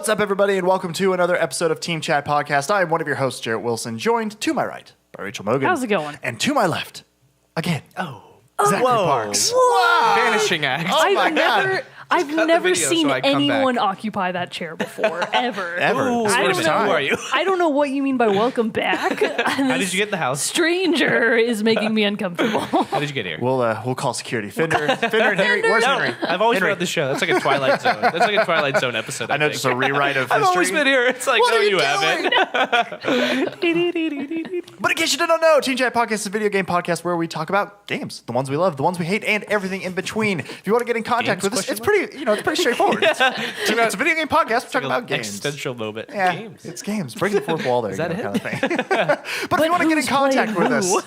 What's up, everybody, and welcome to another episode of Team Chat Podcast. I am one of your hosts, Jarrett Wilson, joined to my right by Rachel Mogan. How's it going? And to my left, again, Zachary Whoa. Parks. Wow. Vanishing act. Oh my God. I've cut the never video seen so I come anyone back. occupy that chair before, ever. Ever. Ooh, This is I the don't first know. time. Who are you? I don't know what you mean by welcome back. How did you get in the house? Stranger is making me uncomfortable. How did you get here? We'll call security. Fender and Henry. Where's No, Henry? I've always Henry. read the show. That's like a Twilight Zone. That's like a Twilight Zone episode. I know, think. just a rewrite of history. I've always been here. It's like, What no, are you haven't. But in case you didn't know, Team Chat Podcast is a video game podcast where we talk about games, the ones we love, the ones we hate, and everything in between. If you want to get in contact Games, with us, it's question pretty, it's pretty straightforward. It's a video game podcast. We're talking about games. Existential moment. Yeah, Games. it's games. Breaking the fourth wall there. Is that kind of thing. But if you want to get in who's contact with playing us, who?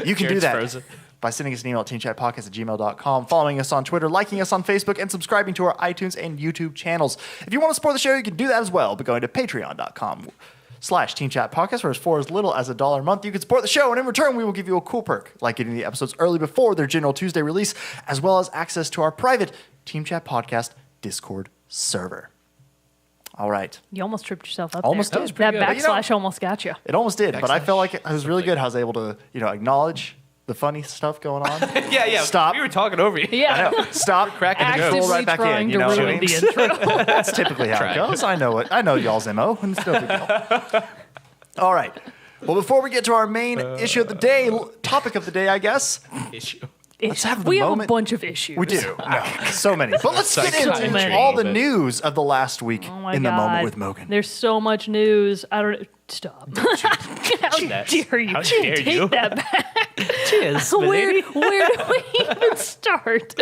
you can do Jared's that frozen. by sending us an email at teamchatpodcast@gmail.com, following us on Twitter, liking us on Facebook, and subscribing to our iTunes and YouTube channels. If you want to support the show, you can do that as well by going to patreon.com/teamchatpodcast, where for as little as $1 a month, you can support the show, and in return, we will give you a cool perk, like getting the episodes early before their general Tuesday release, as well as access to our private Team Chat Podcast Discord server. All right. You almost tripped yourself up Almost there. did. That Pretty good. backslash almost got you. It almost did, but I Backslash. felt like it was really good. I was able to, acknowledge the funny stuff going on. Yeah. Stop. We were talking over you. Yeah. I know. Stop. Cracking the Actively joke. Roll right back in, trying you know to what I ruin mean? the intro. That's typically how it Try. goes. I know it. I know y'all's MO. And it's no big deal. All right. Well, before we get to our main issue of the day, topic of the day, I guess, Issue. let's have the we have a moment. bunch of issues. We do. No, so many. But let's get Psychotic into many. all the news of the last week Oh my in the God. moment with Mogan. There's so much news. I don't. Stop. How dare you? How dare Take you. that back. Cheers, Where do we even start?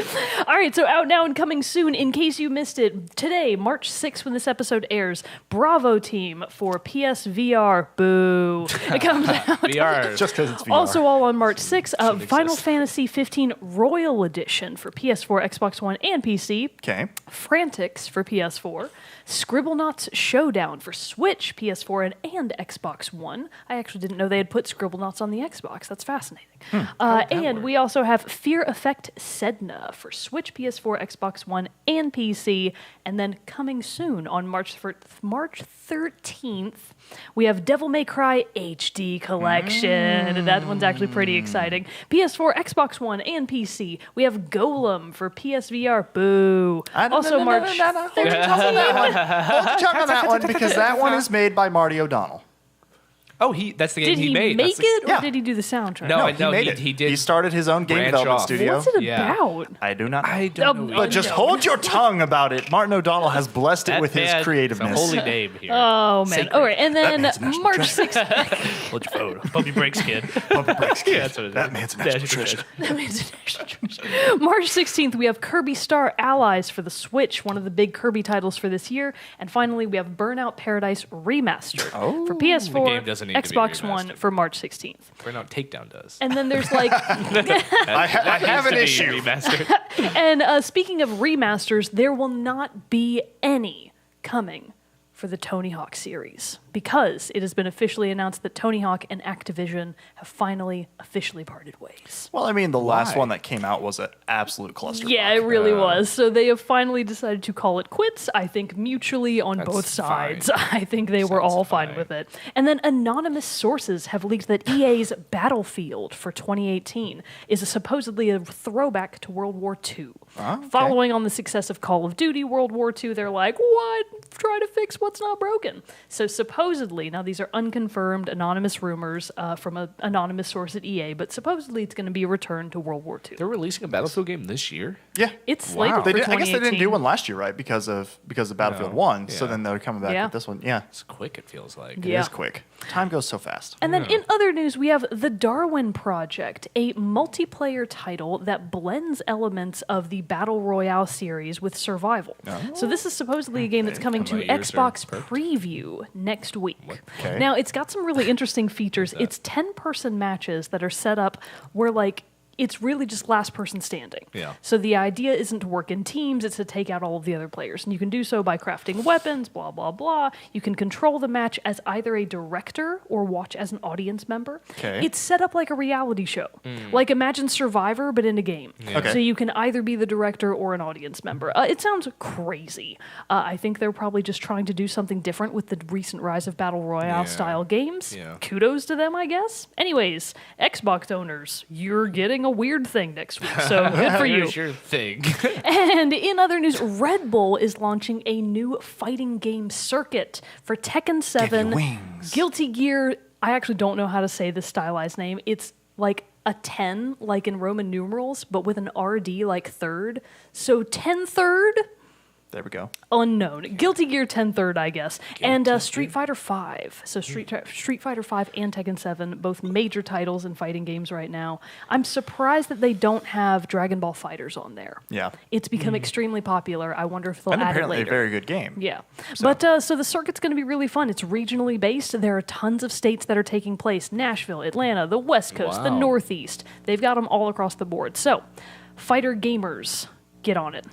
All right, so out now and coming soon, in case you missed it, today, March 6th, when this episode airs, Bravo Team for PSVR. Boo. It comes out. VR. Just because it's VR. Also, all on March 6th, Final exist. Fantasy 15 Royal Edition for PS4, Xbox One, and PC. Okay. Frantics for PS4, Scribblenauts Showdown for Switch, PS4, and Xbox One. I actually didn't know they had put Scribblenauts on the Xbox. That's fascinating. And we also have Fear Effect Sedna for Switch, PS4, Xbox One, and PC. And then coming soon on March 13th, we have Devil May Cry HD Collection. That one's actually pretty exciting. PS4, Xbox One, and PC. We have Golem for PSVR. Boo. Also March. Hold your tongue on that one. Hold your tongue on that one, because that one is made by Marty O'Donnell. Oh, that's the game Did he made. make That's the- it, or yeah. did he do the soundtrack? No, he made it. he did He started his own game branch development off. studio. What's it Yeah. about? I do not know. I don't know. But just hold your tongue about it. Martin O'Donnell has blessed it That with his man- creativeness. It's a holy name here. Oh, man. Sacred. All right, and then man's a national March treasure. 6th. Hold your phone. Pump your brakes, kid. Puppet Breaks Kid. Yeah, that's what it is. That man's a national treasure. March 16th, we have Kirby Star Allies for the Switch, one of the big Kirby titles for this year. And finally, we have Burnout Paradise Remastered for The PS4, game doesn't need to be Xbox One remastered. for March 16th. Burnout Takedown does. And then there's like, I have an Needs to be issue. remastered. and speaking of remasters, there will not be any coming for the Tony Hawk series because it has been officially announced that Tony Hawk and Activision have finally officially parted ways. Well, I mean, the last Why? one that came out was an absolute clusterfuck. Yeah, it really was. So they have finally decided to call it quits, I think mutually on That's both sides. fine. I think they were Sounds all fine fine. with it. And then anonymous sources have leaked that EA's Battlefield for 2018 is supposedly a throwback to World War II. Following on the success of Call of Duty World War II, they're like, what? Try to fix what's not broken. So supposedly, now these are unconfirmed anonymous rumors from an anonymous source at EA, but supposedly it's going to be a return to World War II. They're releasing a Battlefield game this year? Yeah. It's slated They for did, I guess they didn't 2018. do one last year, right? Because of Battlefield No. 1. So Yeah. then they're coming back Yeah. with this one. Yeah. It's quick, it feels like. Yeah. It is quick. Time goes so fast. And then in other news, we have The Darwin Project, a multiplayer title that blends elements of the Battle Royale series with survival. So this is supposedly a game that's coming to My ears are Xbox perked. Preview next week. Okay. Now, it's got some really interesting features. It's 10-person matches that are set up where, like, it's really just last person standing. Yeah. So the idea isn't to work in teams, it's to take out all of the other players. And you can do so by crafting weapons, blah, blah, blah. You can control the match as either a director or watch as an audience member. Okay. It's set up like a reality show. Like imagine Survivor, but in a game. Okay. So you can either be the director or an audience member. It sounds crazy. I think they're probably just trying to do something different with the recent rise of Battle Royale style games. Yeah. Kudos to them, I guess. Anyways, Xbox owners, you're getting a weird thing next week, so good for you. Here's your thing. And in other news, Red Bull is launching a new fighting game circuit for Tekken 7, wings. Guilty Gear. I actually don't know how to say this stylized name. It's like a 10, like in Roman numerals, but with an RD like third. So 10 third? There we go. Unknown. Guilty Gear 10 third, I guess. And Street Fighter 5. So Street Fighter 5 and Tekken 7, both major titles in fighting games right now. I'm surprised that they don't have Dragon Ball Fighters on there. Yeah. It's become extremely popular. I wonder if they'll And add it apparently a later. very good game. Yeah. But so the circuit's going to be really fun. It's regionally based. There are tons of states that are taking place. Nashville, Atlanta, the West Coast, the Wow. Northeast. They've got them all across the board. So, fighter gamers, get on it.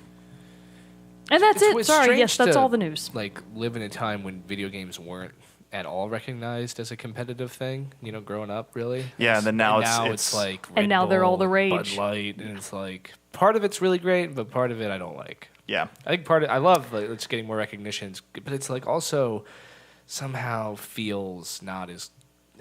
And that's it. It's Sorry, strange yes, that's to, all the news. Like, live in a time when video games weren't at all recognized as a competitive thing, growing up, really. Yeah, and then now it's- it's like Red And now they're all the Bull, rage. Bud Light, and it's like, part of it's really great, but part of it I don't like. Yeah. I think I love like it's getting more recognitions, but it's like also somehow feels not as,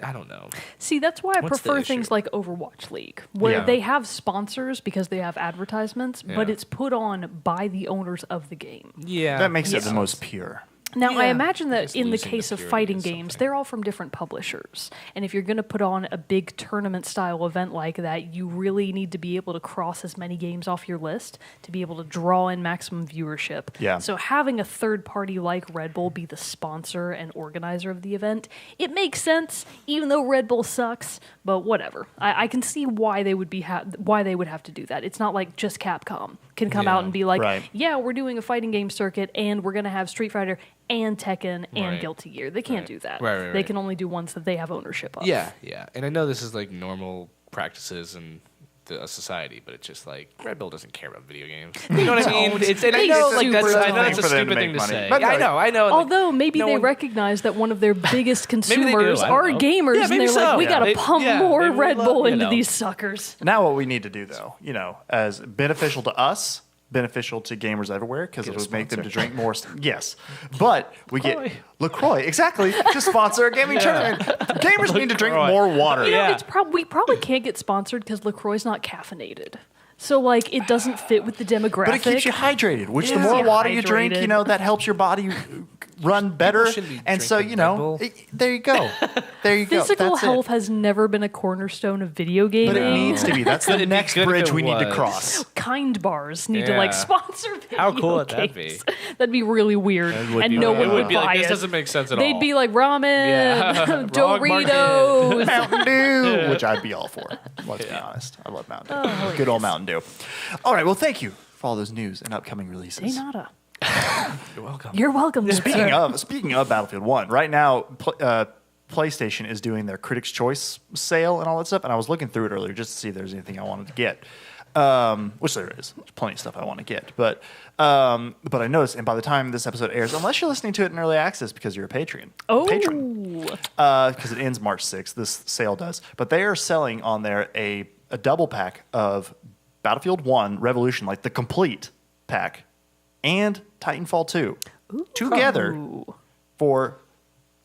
I don't know. See, that's why I What's the prefer issue? things like Overwatch League, where Yeah. they have sponsors because they have advertisements, but Yeah. it's put on by the owners of the game. Yeah, That makes it Yeah. the most pure. Now, I Yeah. imagine I that guess in the losing the case of purity fighting is games, something. they're all from different publishers. And if you're going to put on a big tournament style event like that, you really need to be able to cross as many games off your list to be able to draw in maximum viewership. Yeah. So having a third party like Red Bull be the sponsor and organizer of the event, it makes sense, even though Red Bull sucks, but whatever. I can see why they would why they would have to do that. It's not like just Capcom can come out Yeah. and be like, Right. yeah, we're doing a fighting game circuit and we're going to have Street Fighter and Tekken and Right. Guilty Gear. They can't Right. do that. Right, They right. can only do ones that they have ownership of. Yeah, yeah. And I know this is like normal practices in a society, but it's just like Red Bull doesn't care about video games. You know what I mean? don't. It's, and I They know like super that's I don't. know that's a For them to stupid thing make to money. say. But no, I know. Like, Although maybe no they one- recognize that one of their biggest Maybe they do, consumers I don't are know. gamers, Yeah, and maybe they're like, so. we Yeah. got to They- pump yeah, more maybe we Red love- Bull you into know. these suckers. Now what we need to do, though, as beneficial to us, beneficial to gamers everywhere, because Get it a would make them to sponsor. drink more. Yes, but we get LaCroix, exactly, to sponsor a gaming tournament. Gamers need to drink LaCroix. more water. You know, Yeah. it's we probably can't get sponsored because LaCroix's not caffeinated. So, like, it doesn't fit with the demographic. But it keeps you hydrated, which the Yeah. more Keeps you water you drink, hydrated. that helps your body run better. shouldn't be And so, drinking Red Bull. there you go. There you go. Physical That's health it. has never been a cornerstone of video gaming. But it needs to be. That's the But it'd be next good if bridge it we need to was. cross. Kind bars need to like Yeah. sponsor video How cool would that games. be? That'd be really weird, would and be no weird. one It would would be buy like, it. this doesn't make sense at They'd all. be like ramen, Yeah. Wrong Doritos. Mountain Dew, which I'd be all for. Let's be honest. I love Mountain Dew. Good old Mountain Dew. All right. Well, thank you for all those news and upcoming Hey, releases. nada. You're welcome. You're welcome. good Speaking sir. of Battlefield 1, right now PlayStation is doing their Critics' Choice sale and all that stuff, and I was looking through it earlier just to see if there's anything I wanted to get, which there is. There's plenty of stuff I want to get, but I noticed, and by the time this episode airs, unless you're listening to it in early access because you're a patron, because it ends March 6th, this sale does, but they are selling on there a double pack of Battlefield 1 Revolution, like the complete pack, and Titanfall 2 together for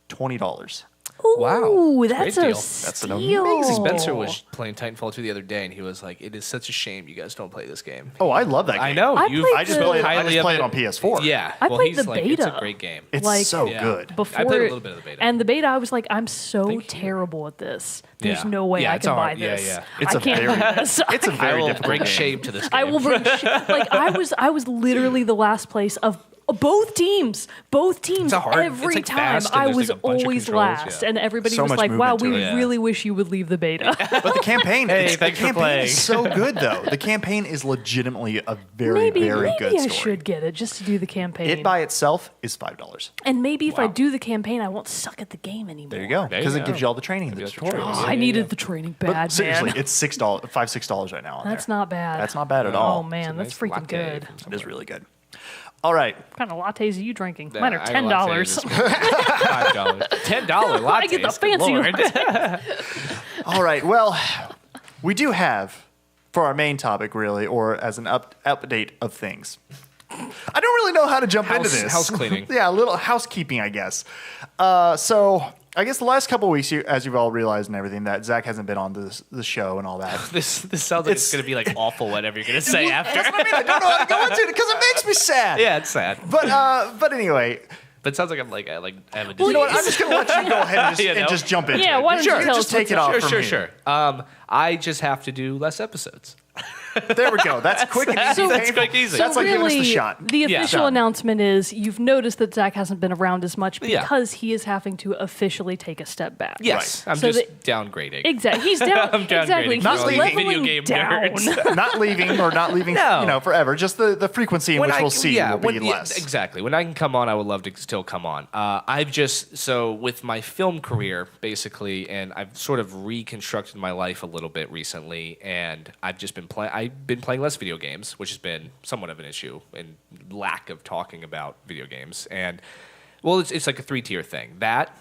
$20. Wow. Ooh, That's a that's great a deal. That's an steal. amazing Spencer was playing Titanfall 2 the other day, and he was like, "It is such a shame you guys don't play this game." Oh, I love that game. I know. I you played I just the- played, highly up it on PS4. Yeah, I well, played he's the like, It's a beta. great game. It's Like- so Yeah. good. Before I played a little bit of the beta. And the beta, I was like, I'm so Thank you. terrible at this. There's Yeah. no way Yeah, I it's can buy hard. Yeah, this. yeah. It's I a can't very- buy this. It's a I very will difficult bring game. shame to this game. I will bring like I was literally the last place of Both teams. It's a hard- Every it's like time fast and I there's was like a bunch of always controls, last, yeah. and everybody So was much like, "Wow, movement we to it. really wish you would leave the beta." But the campaign, Hey, the thanks for campaign playing. is so good, though. The campaign is legitimately a very, maybe very good I story. should get it just to do the campaign. It by itself is $5. and maybe if I Wow. do the campaign, I won't suck at the game anymore. There you go. There you Because it go. gives you all the training and the Maybe that's tutorials. Oh, I needed the training But bad, seriously, man. it's $6, $5-6 right now. On That's there. not bad. That's not bad at Oh all. man, that's Nice freaking latte good. from It is really good. All right. What kind of lattes are you drinking? Yeah, Mine are I had a latte $10. this morning. $5. $10 latte. I get the fancy latte. All right. Well, we do have, for our main topic, really, or as an update of things. I don't really know how to jump into this. House cleaning. Yeah, a little housekeeping, I guess. So I guess the last couple of weeks, as you've all realized and everything, that Zach hasn't been on the show and all that. This sounds like it's going to be like awful whatever you're going to say after. That's what I mean. I don't know how to go into it because it makes me sad. Yeah, it's sad. But anyway, But it sounds like I have a disease. you know what? I'm just going to let you go ahead and just, You know? and just jump into Yeah, it. why don't you Sure, tell just us take it what's off Sure, from sure, here. sure. I just have to do less episodes. There we go. That's quick and easy. That's painful. quick, easy. That's like giving us the really, shot. the Yeah. official Done. announcement is you've noticed that Zach hasn't been around as much Yeah. because he is having to officially take a step back. Yes, I'm So just downgrading. Exactly. He's down. I'm downgrading exactly. for He's all you leveling video game down. nerds. Not leaving, No. forever. Just the frequency in which we'll see will be when- less. exactly. When I can come on, I would love to still come on. With my film career, basically, and I've sort of reconstructed my life a little bit recently, and I've just been playing less video games, which has been somewhat of an issue and lack of talking about video games. And well, it's like a 3-tier thing. That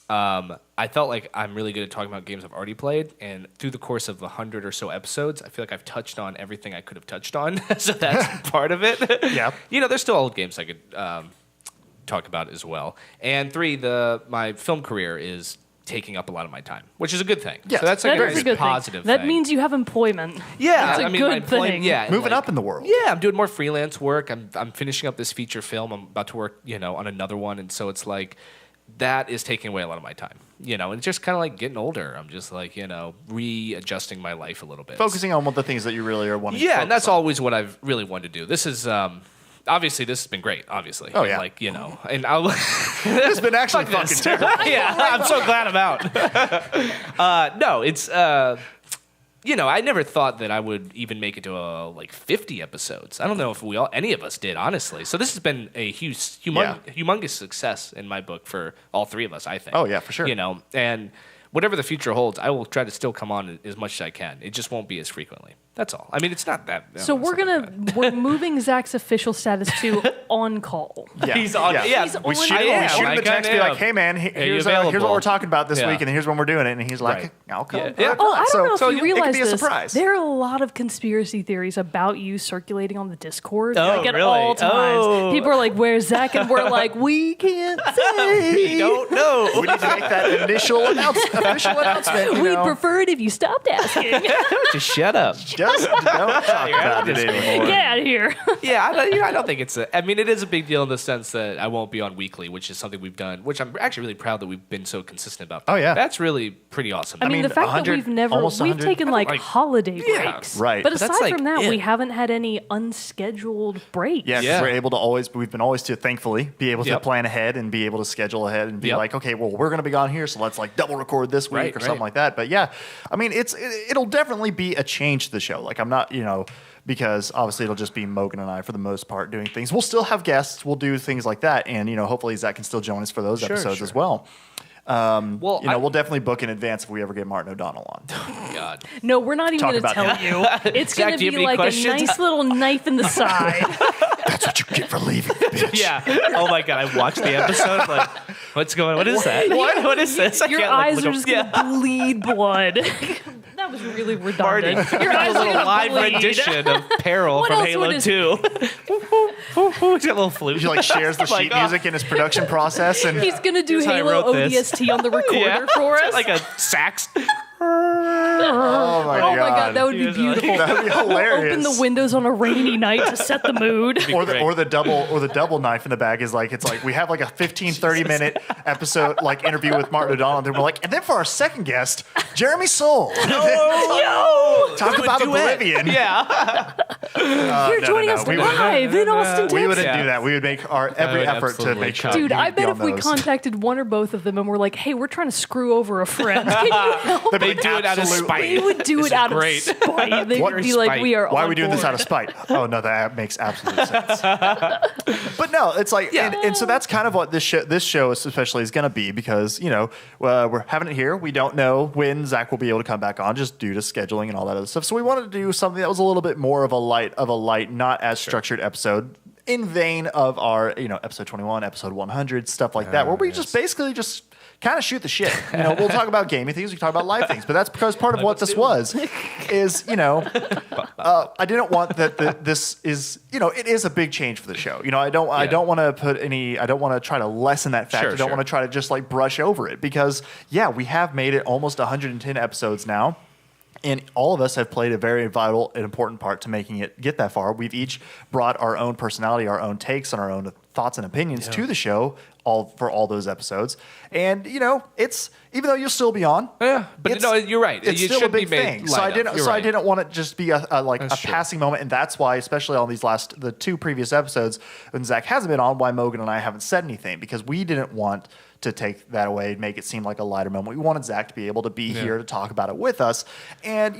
I felt like I'm really good at talking about games I've already played, and through the course of 100 or so episodes, I feel like I've touched on everything I could have touched on. So that's part of it. Yeah. There's still old games I could talk about as well. And 3, my film career is taking up a lot of my time, which is a good thing. Yes. So that's like That a is a very good positive thing. That thing. means you have employment. Yeah, That's a I mean, good my employment- thing. Yeah, and, Moving like, up in the world. Yeah, I'm doing more freelance work. I'm finishing up this feature film. I'm about to work, on another one, and so it's like that is taking away a lot of my time. And it's just kind of like getting older. I'm just like, readjusting my life a little bit. Focusing on what the things that you really are wanting to Yeah, focus and that's on. always what I've really wanted to do. This is obviously this has been great. Obviously, Oh, yeah. and I'll. It's been actually Fuck fucking this. terrible. Yeah, I'm so glad I'm out. No, it's I never thought that I would even make it to 50 episodes. I don't know if any of us did, honestly. So this has been a humongous success in my book for all 3 of us, I think. Oh, yeah, for sure. And whatever the future holds, I will try to still come on as much as I can. It just won't be as frequently. That's all. I mean, it's not that. So we're moving Zach's official status to on call. Yeah. He's on. Yeah, He's We on- shoot, I we am. shoot him I the text, kinda be like, am. "Hey, man, Are you here's what available? we're talking about this Yeah. week, and here's when we're doing it." And he's like, Right. "I'll come." Yeah. Yeah. Oh, I don't know So if you it realize could be a this. surprise. There are a lot of conspiracy theories about you circulating on the Discord. Oh, like at really? all times. Oh. People are like, "Where's Zach?" And we're like, "We can't say." We don't know. We need to make that official announcement. We'd prefer it if you stopped asking. Just shut up. Just don't talk about it anymore. Get out of here. Yeah, I don't think it's I mean, it is a big deal in the sense that I won't be on weekly, which is something we've done, which I'm actually really proud that we've been so consistent about. Oh, yeah. That's really pretty awesome. I mean, mean, the fact 100 that we've almost we've 100. taken like holiday Yeah, breaks. right. But But aside that's, like, from that, it. we haven't had any unscheduled breaks. Yeah, 'cause Yeah. we're able to we've been always to thankfully be able to Yep. plan ahead and be able to schedule ahead and be Yep. like, okay, well, we're going to be gone here, so let's double record this week Right, or something right. like that. But yeah, I mean, it'll definitely be a change to the show. Like I'm not, because obviously it'll just be Mogan and I for the most part doing things. We'll still have guests, we'll do things like that, and hopefully Zach can still join us for those episodes sure. as well. well, We'll definitely book in advance if we ever get Martin O'Donnell on. God. No, we're not even Talk going to about tell you. It's Zach, going to do you be have any like questions? a nice little knife in the side. That's what you get for leaving, bitch. Yeah. Oh my God, I watched the episode. Like, what's going? What is that? What is this? I Your can't, eyes look are up- just going to bleed blood. That was really redundant. Marty. Your eyes a are little going to live bleed. rendition of Peril What from else Halo would it- 2. He's got a little flute. He shares the Oh my sheet God. music in his production process, and He's going to do Here's how I Halo wrote this. ODST on the recorder for us. Like a sax. Oh my Oh my god, that would be He was like- beautiful. That'd be hilarious. Open the windows on a rainy night to set the mood. or the double knife in the bag is like, it's like we have like a 15-30 minute episode like interview with Martin O'Donnell, and then we're like, and then for our second guest, Jeremy Soule. Talk Do a about duet. Oblivion. Yeah. You're joining us We wouldn't- live in Austin, We wouldn't Texas. do that. We would make our every would effort to absolutely make sure. cut. Dude, you'd I be bet on if we those. contacted one or both of them and we're like, hey, we're trying to screw over a friend, can you help? They'd be They do it out of absolute- spite. They would do This it is out great. of spite. They What would be spite? like, we are Why are on we doing this board. out of spite? Oh no, that makes absolute sense. But no, it's like, and so that's kind of what this show especially is going to be, because we're having it here. We don't know when Zach will be able to come back on, just due to scheduling and all that other stuff. So we wanted to do something that was a little bit more of a light, not as structured episode, in vein of our episode 21, episode 100, stuff like that, where we just basically just kind of shoot the shit. We'll talk about gaming things, we can talk about live things, but that's because part of what this was is, I didn't want that this is, it is a big change for the show. I don't want to I don't want to try to lessen that fact. Sure, I don't sure. want to try to just like brush over it, because we have made it almost 110 episodes now. And all of us have played a very vital and important part to making it get that far. We've each brought our own personality, our own takes, and our own thoughts and opinions to the show for all those episodes. And it's, even though you'll still be on, Yeah, but it's- no, you're right. It's It still a should be big made thing. light So I up. didn't. You're So I right. didn't want it just be a That's true. passing moment, and that's why, especially on the two previous episodes when Zach hasn't been on, why Mogan and I haven't said anything, because we didn't want to take that away and make it seem like a lighter moment. We wanted Zach to be able to be here to talk about it with us, and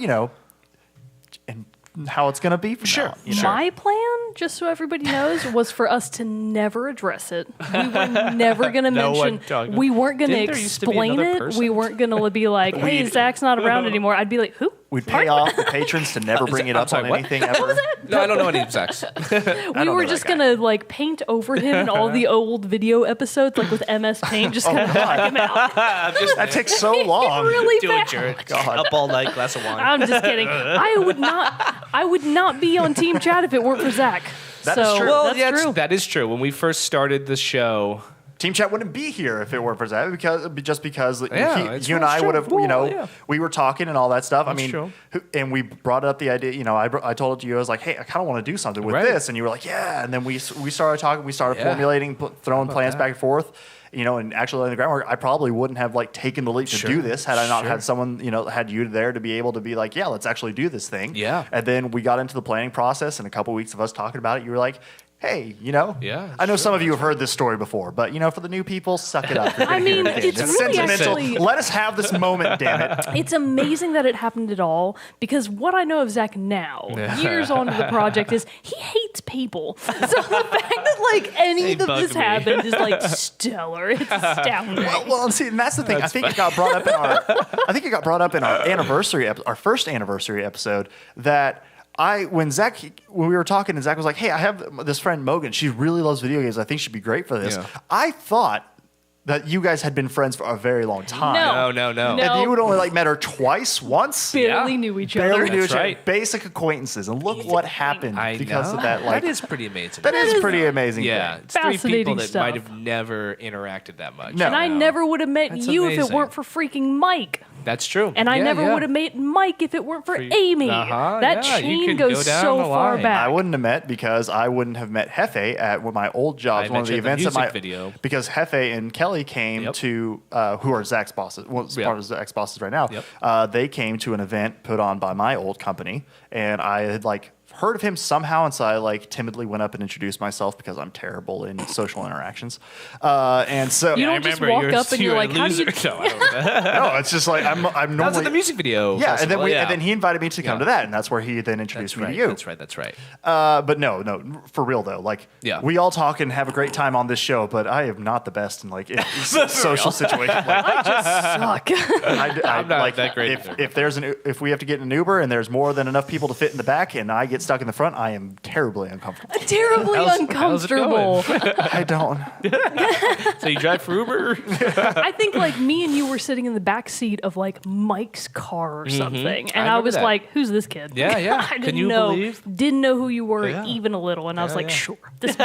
and how it's going to be from now on, My plan, just so everybody knows, was for us to never address it. We were never going to No one mention. talked- We weren't going to Didn't there used to be explain another it. person? We weren't going to be like, "Hey, Zach's not around anymore." I'd be like, "Who?" We'd pay off the patrons to never bring it I'm up sorry, on what? anything ever. No, I don't know any exacts. We don't were know just that guy. gonna like paint over him in all the old video episodes, like with MS Paint, just kind of black him out. That takes so long. Really Do it, bad. Jared. God. Up all night, glass of wine. I'm just kidding. I would not be on Team Chat if it weren't for Zach. That is so true. Well, that's yeah, true. that is true. When we first started the show, Team Chat wouldn't be here if it weren't for Zach, because Yeah, it's you and I true. would have, Well, yeah. we were talking and all that stuff. I mean, true. and we brought up the idea. I told it to you. I was like, hey, I kind of want to do something with Right. this, and you were like, yeah. And then we started talking. We started Yeah. formulating, throwing plans that? back and forth. And actually laying the groundwork. I probably wouldn't have taken the leap to do this had I not had someone, had you there to be able to be like, yeah, let's actually do this thing. Yeah. And then we got into the planning process, and a couple weeks of us talking about it, you were like, hey, Yeah, I know some of you have heard this story before, but for the new people, suck it up. You're I gonna hear mean, it again. it's really sentimental. actually- Let us have this moment, damn it. It's amazing that it happened at all, because what I know of Zach now, years onto the project, is he hates people. So the fact that any They of of this bug me. happened is stellar. It's astounding. Well, and see, and that's the thing. I think it got brought up in our anniversary, our first anniversary episode, that when we were talking, and Zach was like, "Hey, I have this friend Mogan. She really loves video games. I think she'd be great for this." Yeah. I thought that you guys had been friends for a very long time. No. No. No. And you had only met her once. Barely Yeah. knew each Barely other. knew That's each other. right. Basic acquaintances, and look what happened I because know. of that. That is pretty amazing. that is is pretty amazing. yeah, thing. it's three people Fascinating that stuff. might have never interacted that much. No. And I never would have met That's you if it amazing. weren't for freaking Mike. That's true. And I Yeah, never yeah. would have met Mike if it weren't for you. Amy. Uh-huh, That yeah, you chain could goes go down so the far line. back. I wouldn't have met, because I wouldn't have met Hefe at one of my old jobs. I One met of the you at the events at music my video. because Hefe and Kelly came Yep. to who are Zach's bosses. Well, Yeah. part of Zach's bosses right now. Yep. They came to an event put on by my old company, and I had heard of him somehow, and so I timidly went up and introduced myself, because I'm terrible in social interactions. And so You I don't just remember walk up and you're a like, how do you- loser. No, I don't- no, it's just I'm That was normally at the music video. yeah, and then festival, and then he invited me to come Yeah. to that, and that's where he then introduced That's me right. to you. That's right. But no, for real though. Yeah. We all talk and have a great time on this show, but I am not the best in in social situations. Suck. I'm not that great either. If we have to get in an Uber and there's more than enough people to fit in the back, and I get stuck stuck in the front, I am terribly uncomfortable. Terribly how's it uncomfortable. I don't. So you drive for Uber? I think like me and you were sitting in the back seat of like Mike's car or something, and I remember was that. like, "Who's this kid?" Yeah, yeah. I Can didn't you know, believe? Didn't know who you were Yeah. even a little, and I was like, yeah. "Sure, this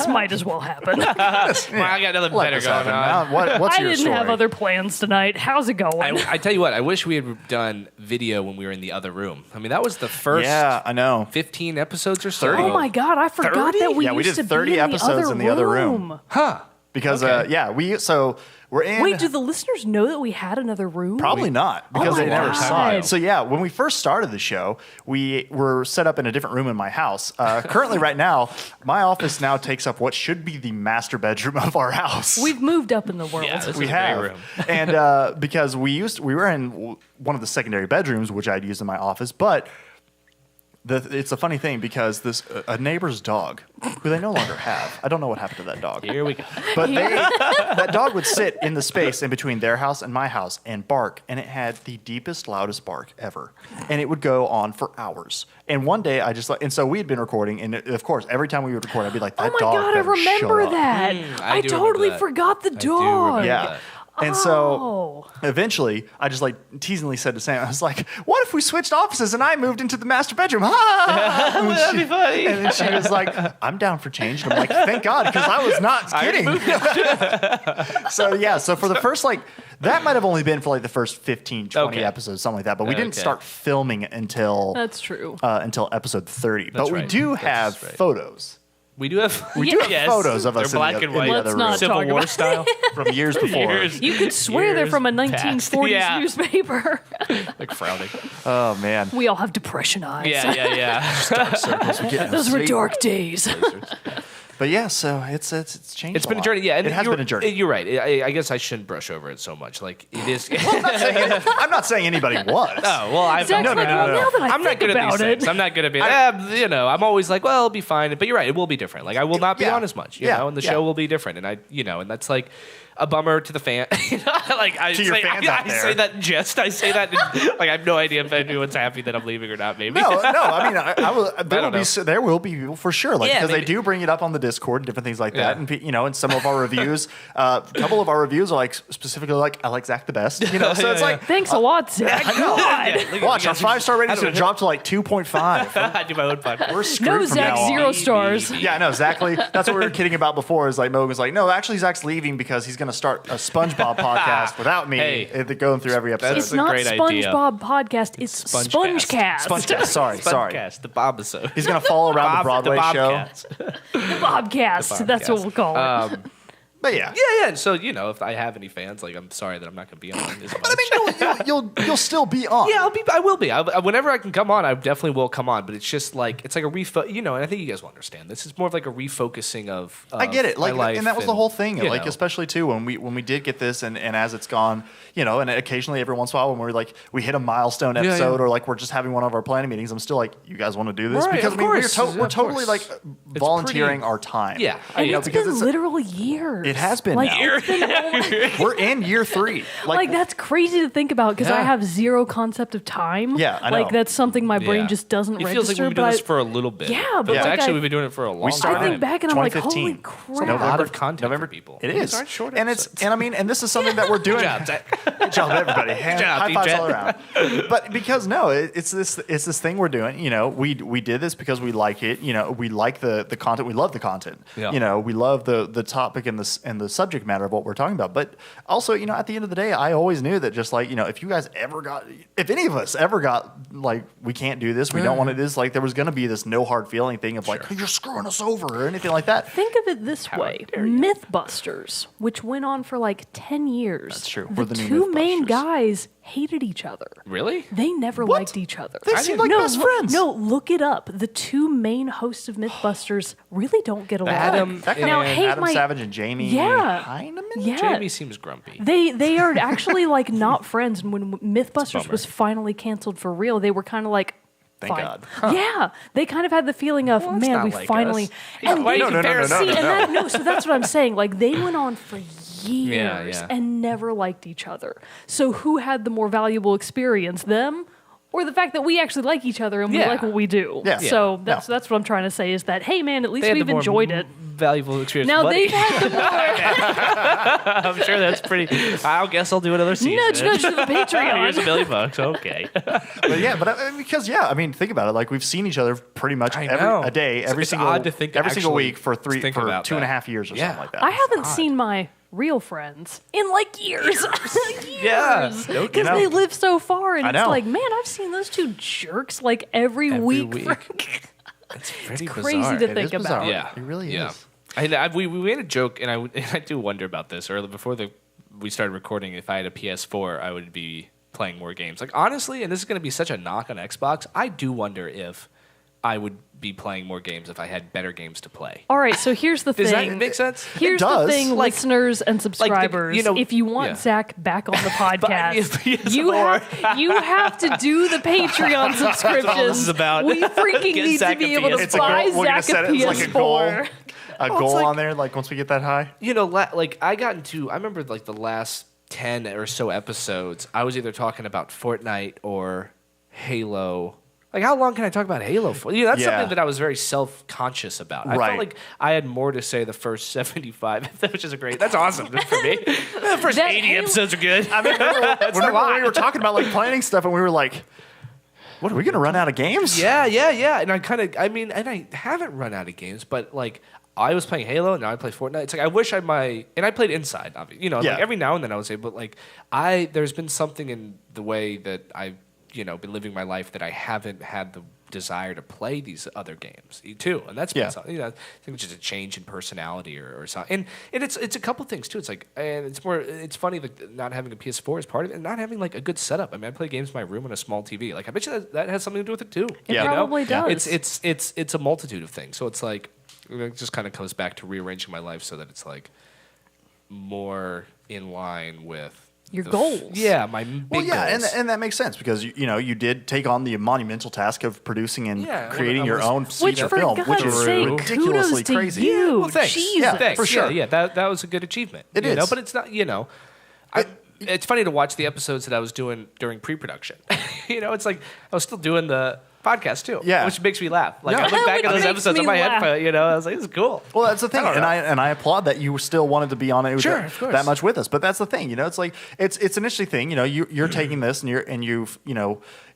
might as well happen." Well, I got nothing Let better this going happen. on. Now, what's I your didn't story? have other plans tonight. How's it going? I tell you what, I wish we had done video when we were in the other room. I mean, that was the first Yeah, I know. 15 episodes or so. 30. Oh my god, I forgot 30? that we Yeah, we used did to 30 be episodes in the other room. Huh. Because Okay. we're in. Wait, do the listeners know that we had another room? Probably not, because my they never saw God. it. So yeah, when we first started the show, we were set up in a different room in my house. Currently, right now, my office now takes up what should be the master bedroom of our house. We've moved up in the world. Yeah, this we is a great have, room. and because we were in one of the secondary bedrooms, which I'd used in my office, but. It's a funny thing because a neighbor's dog, who they no longer have, I don't know what happened to that dog. Here we go. But that dog would sit in the space in between their house and my house and bark, and it had the deepest, loudest bark ever. And it would go on for hours. And one day, and so we had been recording, and of course, every time we would record, I'd be like, Oh that my dog god, I better remember shut up. that. I I do totally remember that. forgot the I do dog. remember Yeah. that. And so eventually, I just like teasingly said to Sam, I was like, what if we switched offices and I moved into the master bedroom? And then That'd be funny. And then she was like, I'm down for change. And I'm like, thank God, because I was not kidding. So for the first, that might have only been for like the first 15, 20 Okay. episodes, something like that. But we didn't Okay. start filming until That's true. episode 30. That's But we right. do That's have right. photos We do have Yes. photos of They're us in black the, and in white. the Let's other not room Civil talk War about style. from years before. You could swear they're from a Years past. 1940s Yeah. newspaper. Like frowning. Oh, man. We all have depression eyes. Yeah. Circles, we're getting Those were asleep. dark days. But yeah, so it's changed. It's been a lot. journey. Yeah, and it has been a journey. You're right. I guess I shouldn't brush over it so much. Like it is. I'm not saying anybody was. Oh well, I've Zach's no, like, no, well, no, no. now that I I'm not think good at about these it, things. I'm not good at being. I'm always like, well, it'll be fine. But you're right. It will be different. Like I will not be Yeah. on as much. You Yeah. know, and the Yeah. show will be different. And and that's like a bummer to the fan. Like I To your say, fans I out there. say that in jest. I say that like I have no idea if anyone's happy that I'm leaving or not. Maybe. No. I mean, I will. There will be people for sure, Yeah, because they maybe. do bring it up on the Discord and different things like that. Yeah. And and some of our reviews, a couple of our reviews are like specifically like, I like Zach the best. So it's like, thanks a lot, Zach. I know. Yeah, look at Watch you our guys. 5-star ratings I gonna drop to like 2.5. I do my own podcast. We're screwed No, from Zach, now on. 0 stars. Yeah, I know, exactly. That's what we were kidding about before. Is like Mogan was like, no, actually Zach's leaving because he's going to start a SpongeBob podcast without me, Hey. going through every episode. That's It's a not great idea. SpongeBob podcast. It's Spongecast. Spongecast. SpongeCast. Sorry. Podcast, the Bobisode. He's going to follow around the Broadway show. Bobcast. The Bobcast. That's what we'll call it. But yeah. Yeah. And so if I have any fans, like I'm sorry that I'm not going to be on as much. But I mean, you'll still be on. Yeah, I will be. Whenever I can come on, I definitely will come on. But it's just like it's like a and I think you guys will understand. This is more of like a refocusing of. I get it. my Like, life and that was the whole thing. you Like, know. especially too when we did get this, and as it's gone, and occasionally every once in a while when we hit a milestone episode, or like we're just having one of our planning meetings, I'm still like, you guys want to do this? Right, Because of I mean, course. we're Of totally course. like volunteering our time. Yeah. And You know, it's because been it's literal years. It has been like, now. it's been we're in year 3. like that's crazy to think about because I Yeah. have zero concept of time. Yeah, I Like know. that's something my brain Yeah. just doesn't It register. feels like we've been but doing this I- for a little bit. Yeah, but it's like actually I- we've been doing it for a long started time. I think back and I'm like, 2015. holy It's a crap. lot of content for people. It is. Aren't short and episodes. and this is something that we're doing. Good job, Zach. Good job, everybody. job, High fives DJ. all around. But because it's this thing we're doing. We did this because we like it. We like the content. We love the content. Yeah. We love the topic and the subject matter of what we're talking about. But also, at the end of the day, I always knew that just like if any of us ever got like, we can't do this, we don't want to do this, like there was going to be this no hard feeling thing of like, you're screwing us over or anything like that. Think of it this way: dare you. MythBusters, which went on for like 10 years. That's true. The We're the new two main Mythbusters. guys hated each other. Really? They never What? liked each other. They seem like best friends. No, look it up. The two main hosts of MythBusters really don't get along. Adam That kind now, of hate Adam my, Savage and Jamie Yeah. Heineman? Yeah. Jamie seems grumpy. They are actually like not friends. And when MythBusters bummer. was finally canceled for real, they were kind of like, Thank fine. God. Yeah, they kind of had the feeling of, it's man, not we like finally. us. And Why they- are you comparing us? See, and that, no, so that's what I'm saying. Like they went on for years yeah. and never liked each other. So who had the more valuable experience, them or the fact that we actually like each other and we Yeah. like what we do. Yeah. So Yeah. that's what I'm trying to say is that, hey man, at least They had the we've more enjoyed it. Valuable experience. Now buddy. they've had the more I'm sure that's pretty. I guess I'll do another season. nudge nudge to the Here's Patreon. $1 million. Okay. Because I mean, think about it. Like we've seen each other pretty much I know. a day, every It's single odd to think every single actually week for think about 2.5 that. years or Yeah. something like that. I haven't seen my real friends in like years. Yeah. Years. No Because kidding. they live so far, and I it's know. like, man, I've seen those two jerks like every week. It's pretty crazy bizarre. to It think is bizarre. about. Yeah, It really yeah. is. We made a joke, and I do wonder about this. Early before we started recording, if I had a PS4, I would be playing more games. Like honestly, and this is going to be such a knock on Xbox. I do wonder if I would be playing more games if I had better games to play. All right, so here's the Does thing. that make sense? Here's It does. the thing, Like- listeners and subscribers. you know- if you want yeah. Zach back on the Buy me a podcast, PS4. you have to do the Patreon subscriptions. this is about. We freaking Get need Zach to be a able to PS4. It's a buy goal. We're gonna Zach a set it as like a goal. PS4. A it's goal like- on there, like once we get that high. You know, like I got into. I remember like the last 10 or so episodes. I was either talking about Fortnite or Halo. Like, how long can I talk about Halo for? You know, that's Yeah. something that I was very self-conscious about. I Right. felt like I had more to say the first 75, which is great. That's awesome for me. The first That 80 Halo- episodes are good. I mean, remember a lot. when we were talking about like planning stuff, and we were like, "What are we going to run out of games?" Yeah. And I haven't run out of games, but like I was playing Halo, and now I play Fortnite. It's like I wish and I played Inside. You know, Yeah. like every now and then I would say, but like there's been something in the way that I've been living my life that I haven't had the desire to play these other games too, and that's been Yeah. something. I think it's just a change in personality or something. And it's a couple things too. It's like, and it's funny like not having a PS4 is part of it, and not having like a good setup. I mean, I play games in my room on a small TV. Like I bet you that has something to do with it too. It Yeah. you know? probably does. It's a multitude of things. So it's like it just kind of comes back to rearranging my life so that it's like more in line with Your goals. Yeah, my big Well, yeah, goals. and that makes sense because you did take on the monumental task of producing and Yeah, creating I your was- own Which, feature for film, God's which is sake, ridiculously kudos to crazy. you. Well, thanks. Jesus. Yeah, Thanks. for sure. Yeah, that was a good achievement. It you is. know, but it's not. It's funny to watch the episodes that I was doing during pre-production. It's like I was still doing the podcast too. Yeah. which makes me laugh. Like Yeah. I look back Which at those makes episodes me on my laugh. head. I was like, this is cool. Well, that's the thing, I don't and I applaud that you still wanted to be on it Sure, of course. that much with us. But that's the thing, it's like it's an interesting thing. You're taking this and you've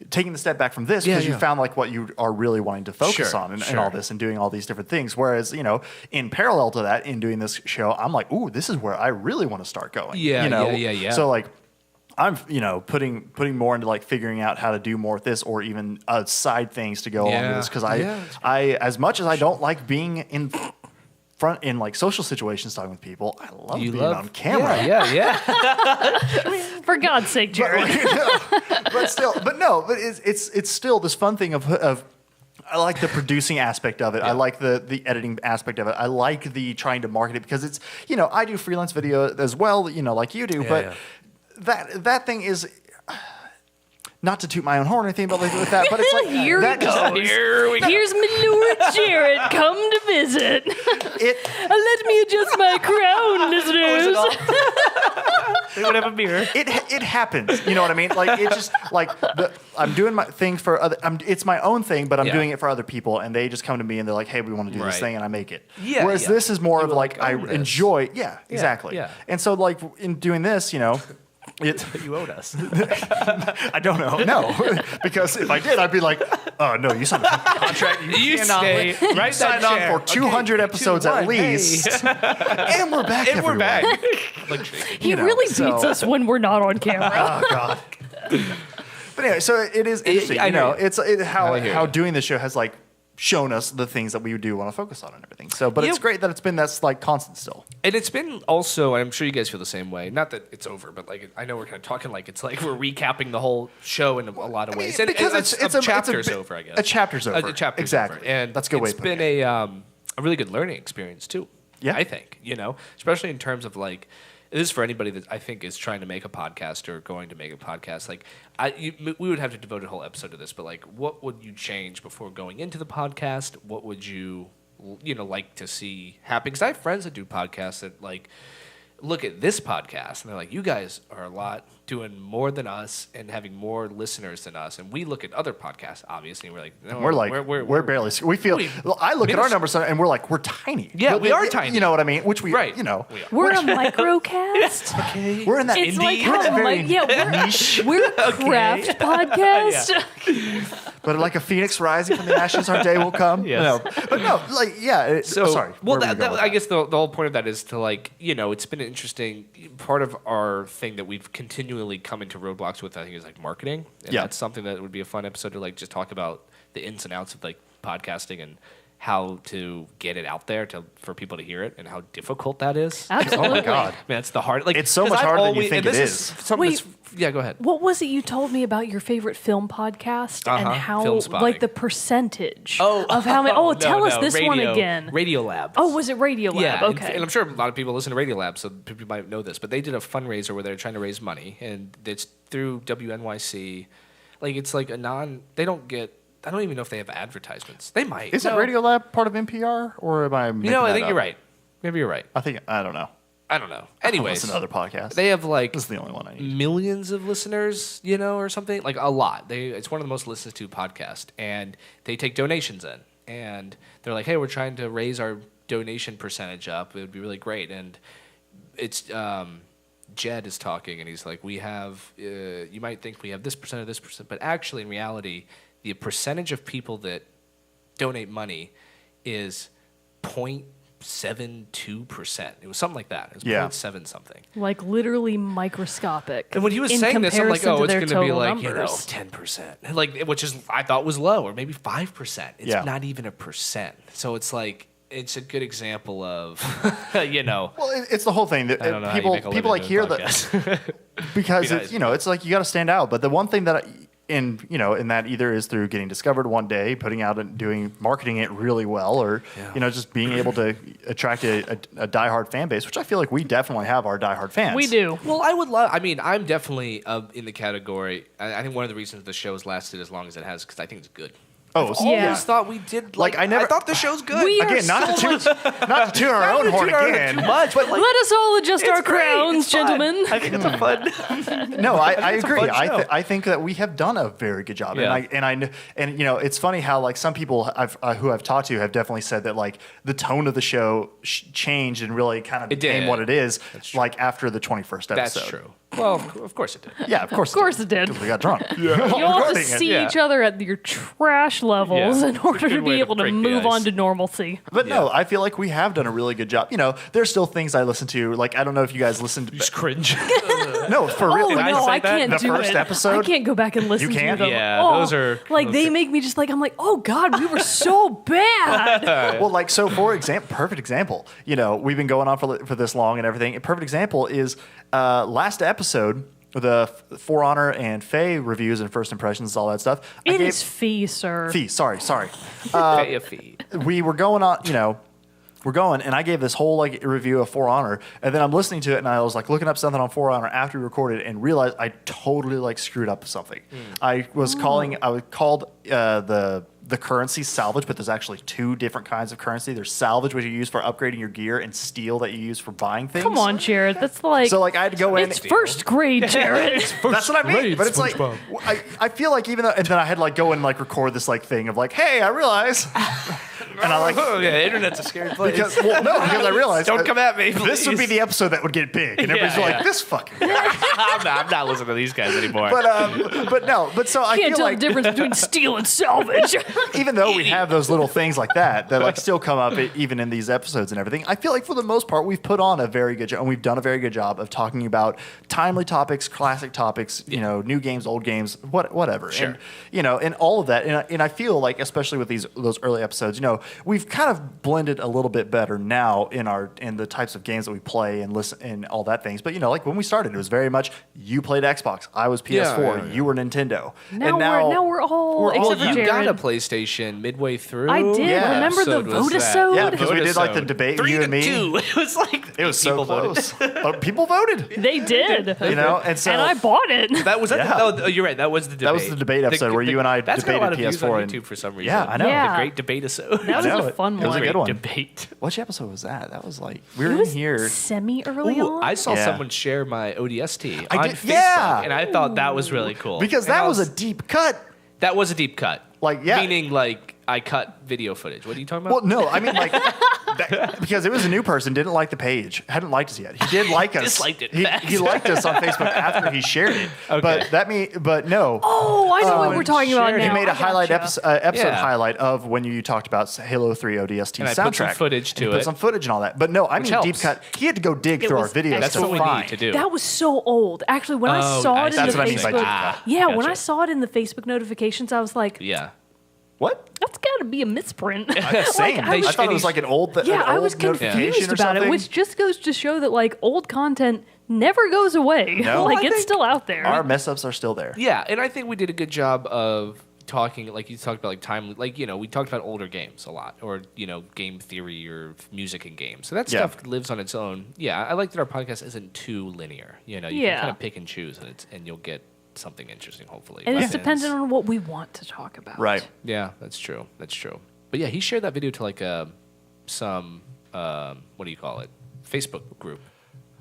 taking the step back from this because Yeah, you yeah. found like what you are really wanting to focus Sure, on and sure. all this and doing all these different things. Whereas in parallel to that, in doing this show, I'm like, ooh, this is where I really want to start going. Yeah. So like. I'm, putting more into like figuring out how to do more with this, or even side things to go on with Yeah. this, because Yeah, I as much as I don't like being in front in like social situations talking with people, I love being on camera. Yeah. For God's sake, Jared. But it's still this fun thing of I like the producing aspect of it. I like the editing aspect of it. I like the trying to market it because it's I do freelance video as well, like you do, but. yeah. That thing is not to toot my own horn or anything about like with that, but it's like Here that we just- go. Here we go. Here's Manure Jared. Come to visit. It Let me adjust my crown, listeners. They would have a mirror. it happens. You know what I mean? Like it just like I'm doing my thing for other. It's my own thing, but I'm Yeah. doing it for other people, and they just come to me and they're like, "Hey, we want to do this Right. thing," and I make it. Yeah, Whereas yeah. this is more You of were like I like, "Own this." enjoy. Yeah, exactly. yeah. And so like in doing this, It, You owed us. I don't know. No, because if I did, I'd be like, "Oh no, you signed a contract. You cannot stay let- you right in signed that on chair. for 200 Okay, episodes 2, at 1, hey. least, and we're back. And we're everyone. back. Like shaking. He know, really so- beats us when we're not on camera. Oh God. But anyway, so it is interesting. I know you. It's how I hear how you. doing this show has like shown us the things that we do want to focus on and everything. So, but it's Yeah. great that it's been that's like constant still. And it's been also, and I'm sure you guys feel the same way. Not that it's over, but like I know we're kind of talking like it's like we're recapping the whole show in a lot of ways. And because a chapter's over, I guess. A chapter's over. A chapter's exactly. over. And that's a good way. It's of putting been it. a really good learning experience too. Yeah. I think especially in terms of like. This is for anybody that I think is trying to make a podcast or going to make a podcast. Like, we would have to devote a whole episode to this, but like, what would you change before going into the podcast? What would you like to see happen? Because I have friends that do podcasts that like look at this podcast and they're like, you guys are a lot doing more than us and having more listeners than us. And we look at other podcasts, obviously, and we're like, no, We're like, we're barely. We feel. Well, I look at our numbers and we're like, we're tiny. Yeah, we are tiny. You know what I mean? Which we, Right. you know, We're a microcast. okay. we're in that It's indie. like we're in that how very niche. We're a craft podcast. But like a phoenix rising from the ashes, our day will come. Yes. No, but no, like yeah. Sorry. Well, where were we going with I guess the whole point of that is to like, you know, it's been an interesting part of our thing that we've continually come into roadblocks with. I think is like marketing. And Yeah. that's something that would be a fun episode to like just talk about the ins and outs of like podcasting and how to get it out there for people to hear it and how difficult that is. Absolutely. Oh my God. Man, it's the hard. Like It's so 'cause much I've harder than you always- think and it this is. something Wait. that's- yeah, go ahead. What was it you told me about your favorite film podcast and how, Film Spotting. like the percentage of how many? Oh, tell us this one again. Radiolab. Oh, was it Radiolab? Yeah, Okay. and I'm sure a lot of people listen to Radiolab, so people might know this. But they did a fundraiser where they're trying to raise money, and it's through WNYC. Like it's like a non. They don't get. I don't even know if they have advertisements. They might. Isn't Radiolab part of NPR, or am I? You know, I think you're right. Maybe you're right. I don't know. I don't know. Anyways, Anyways, listen to other podcasts. they have like This is the only one I need. millions of listeners, you know, or something like a lot. It's one of the most listened to podcasts, and they take donations in, and they're like, "Hey, we're trying to raise our donation percentage up. It would be really great." And it's Jed is talking, and he's like, "We have. You might think we have this percent or this percent, but actually, in reality, the percentage of people that donate money is 0.72%. It was something like that. It was Yeah. 0.7 something." Like literally microscopic. And when he was in saying this, I'm like, comparison oh, to it's their going to be total like, numbers. 10%. Like, which is, I thought was low, or maybe 5%. It's Yeah. not even a percent. So it's like, it's a good example of, you know. Well, it's the whole thing that I don't know how you make a people like living hear doing that podcasts. because Yeah, it's, you know, it's like you got to stand out. But the one thing that in that either is through getting discovered one day, putting out and marketing it really well, or just being able to attract a diehard fan base, which I feel like we definitely have our diehard fans. We do. Well, I mean, I'm definitely in the category. I think one of the reasons the show's lasted as long as it has because I think it's good. Oh, so Yeah. Always thought we did. Like, I thought the show's good. We are again, not so to toot our own horn again. Too much, but like, Let us all adjust our great. crowns, It's fun. gentlemen. I think it's a fun. No, I it's a agree. fun show. I think that we have done a very good job, Yeah. and it's funny how like some people who I've talked to have definitely said that like the tone of the show changed and really kind of It did. became what it is true. like after the 21st episode. That's true. Well, of course it did. Yeah, of course. Of course it did. 'Cause we got drunk. You all have to Recording it. see Yeah. each other at your trash levels Yeah. in order Good to way be to able to break the move ice. on to normalcy. But no, I feel like we have done a really good job. You know, there's still things I listen to. Like I don't know if you guys listened. Just cringe. No, for real. Oh Did I no, say I that? can't The do first it. episode? I can't go back and listen can't? to them. Yeah, Oh, those are- like they make me just like I'm like, oh god, we were so bad. Well, like so. For example, perfect example. You know, we've been going on for this long and everything. A perfect example is last episode. The For Honor and Faye reviews and first impressions, all that stuff. It is fee, sir. Fee. Sorry. Pay a fee. We were going on, we're going, and I gave this whole like review of For Honor, and then I'm listening to it, and I was like looking up something on For Honor after we recorded, and realized I totally like screwed up something. I called the currency salvage, but there's actually two different kinds of currency. There's salvage, which you use for upgrading your gear, and steel that you use for buying things. Come on, Jared. That's like So like I had to go in. it's first grade, Jared. That's what I mean. But it's like I feel like even though, and then I had to like go and like record this like thing of like, hey, I realize, and I like Oh yeah, internet's a scary place. because I realized Don't come at me. this would be please. the episode that would get big, and everybody's Yeah, like, yeah. this fucking guy. I'm not listening to these guys anymore. But so I Can't feel tell like the difference between steel and salvage. even though we have those little things like that like still come up even in these episodes and everything, I feel like for the most part we've put on a very good job, and we've done a very good job of talking about timely topics, classic topics, new games, old games, whatever. Sure. And all of that, and I feel like especially with those early episodes, we've kind of blended a little bit better now in the types of games that we play and listen and all that things. But like when we started, it was very much you played Xbox, I was PS4, yeah. you were Nintendo. Now we're all except for you Jared. got a PlayStation midway through. I did. Yeah. Remember the Episode was that? Votisode? Yeah, because we did like the Votisode. debate, 3 you to and me. 2. It was like It was so people voted. close. But people voted. They did. And so And I bought it. That was Yeah. you're right. That was the debate. That was the debate episode where you and I that's got a lot debated of views on PS4 and- YouTube for some reason. Yeah, I know. Yeah. The great debate episode. That That know was a it. fun It was a one. good one. Debate. Which episode was that? That was like we It were in was here. semi early Ooh, on. I saw Yeah. someone share my ODST I on did- Facebook, yeah. and I thought that was really cool. Because And that I was a deep cut. that was a deep cut. Like, yeah. Meaning, like, I cut video footage. What are you talking about? Well, no, I mean like because it was a new person, didn't like the page, hadn't liked us yet. He did like us. Disliked it He fast. liked us on Facebook after he shared it. Okay. But no. oh, I know what we're talking about shared it. now. He made a I highlight gotcha. episode Yeah. highlight of when you talked about Halo 3 ODST And I soundtrack. put some footage to And Put it. some footage and all that. But no, I mean Which deep helps. cut. He had to go dig It through our was videos That's to what we find. need to do. That was so old. Actually, when I Oh, saw it in that's the what I mean by Facebook, deep cut. yeah, when Gotcha. I saw it in the Facebook notifications, I was like, Yeah. What? that's got to be a misprint. Same. I was- I thought it was like an old Yeah, an I old was confused notification or about it, something. which just goes to show that like old content never goes away. No. like I it's think still out there. Our mess ups are still there. Yeah, and I think we did a good job of talking, like you talked about, like time, like, you know, we talked about older games a lot, or, you know, game theory or music in games. So that Yeah. stuff lives on its own. Yeah, I like that our podcast isn't too linear. You know, you Yeah. can kind of pick and choose, and you'll get something interesting, hopefully. and by it's fans. dependent on what we want to talk about. Right. Yeah, that's true. That's true. But yeah, he shared that video to like some what do you call it? Facebook group.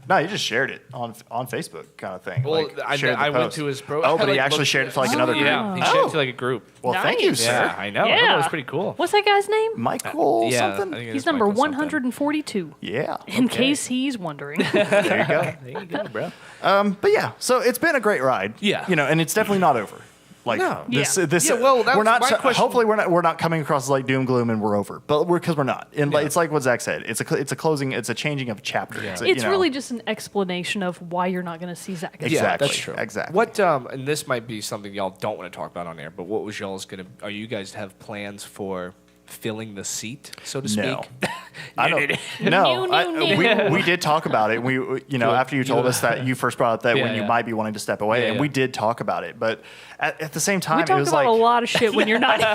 No, he just shared it on Facebook kind of thing. Well, like, I shared the went post. to his pro. Oh, but I, he like, actually looked- shared it to like another group. Yeah, he shared it Oh. to like a group. Well, thank you, Nice. sir. Yeah, I know. I Yeah. thought it was pretty cool. What's that guy's name? Michael Yeah, something? I think it He's is number Michael something. 142. Yeah. In Okay. case he's wondering. There you go. There you go, bro. But yeah, so it's been a great ride. Yeah. You know, and it's definitely not over. Like No. this, Yeah. this. Yeah, well, that we're was not. my question. Hopefully, we're not coming across as like doom gloom and we're over, but because we're not. And like, Yeah. it's like what Zach said. It's a closing. It's a changing of a chapter. Yeah. It's, It's you know, really just an explanation of why you're not going to see Zach. again. Yeah, Exactly, that's true. exactly. What and this might be something y'all don't want to talk about on air, but what was y'all's gonna? Are you guys have plans for filling the seat, so to speak? No. I don't. No, we did talk about it. We, you know, after you told us that you first brought up that Yeah, when you yeah. might be wanting to step away, Yeah, and yeah. we did talk about it. But at the same time, We it talk was about like a lot of shit when you're not here.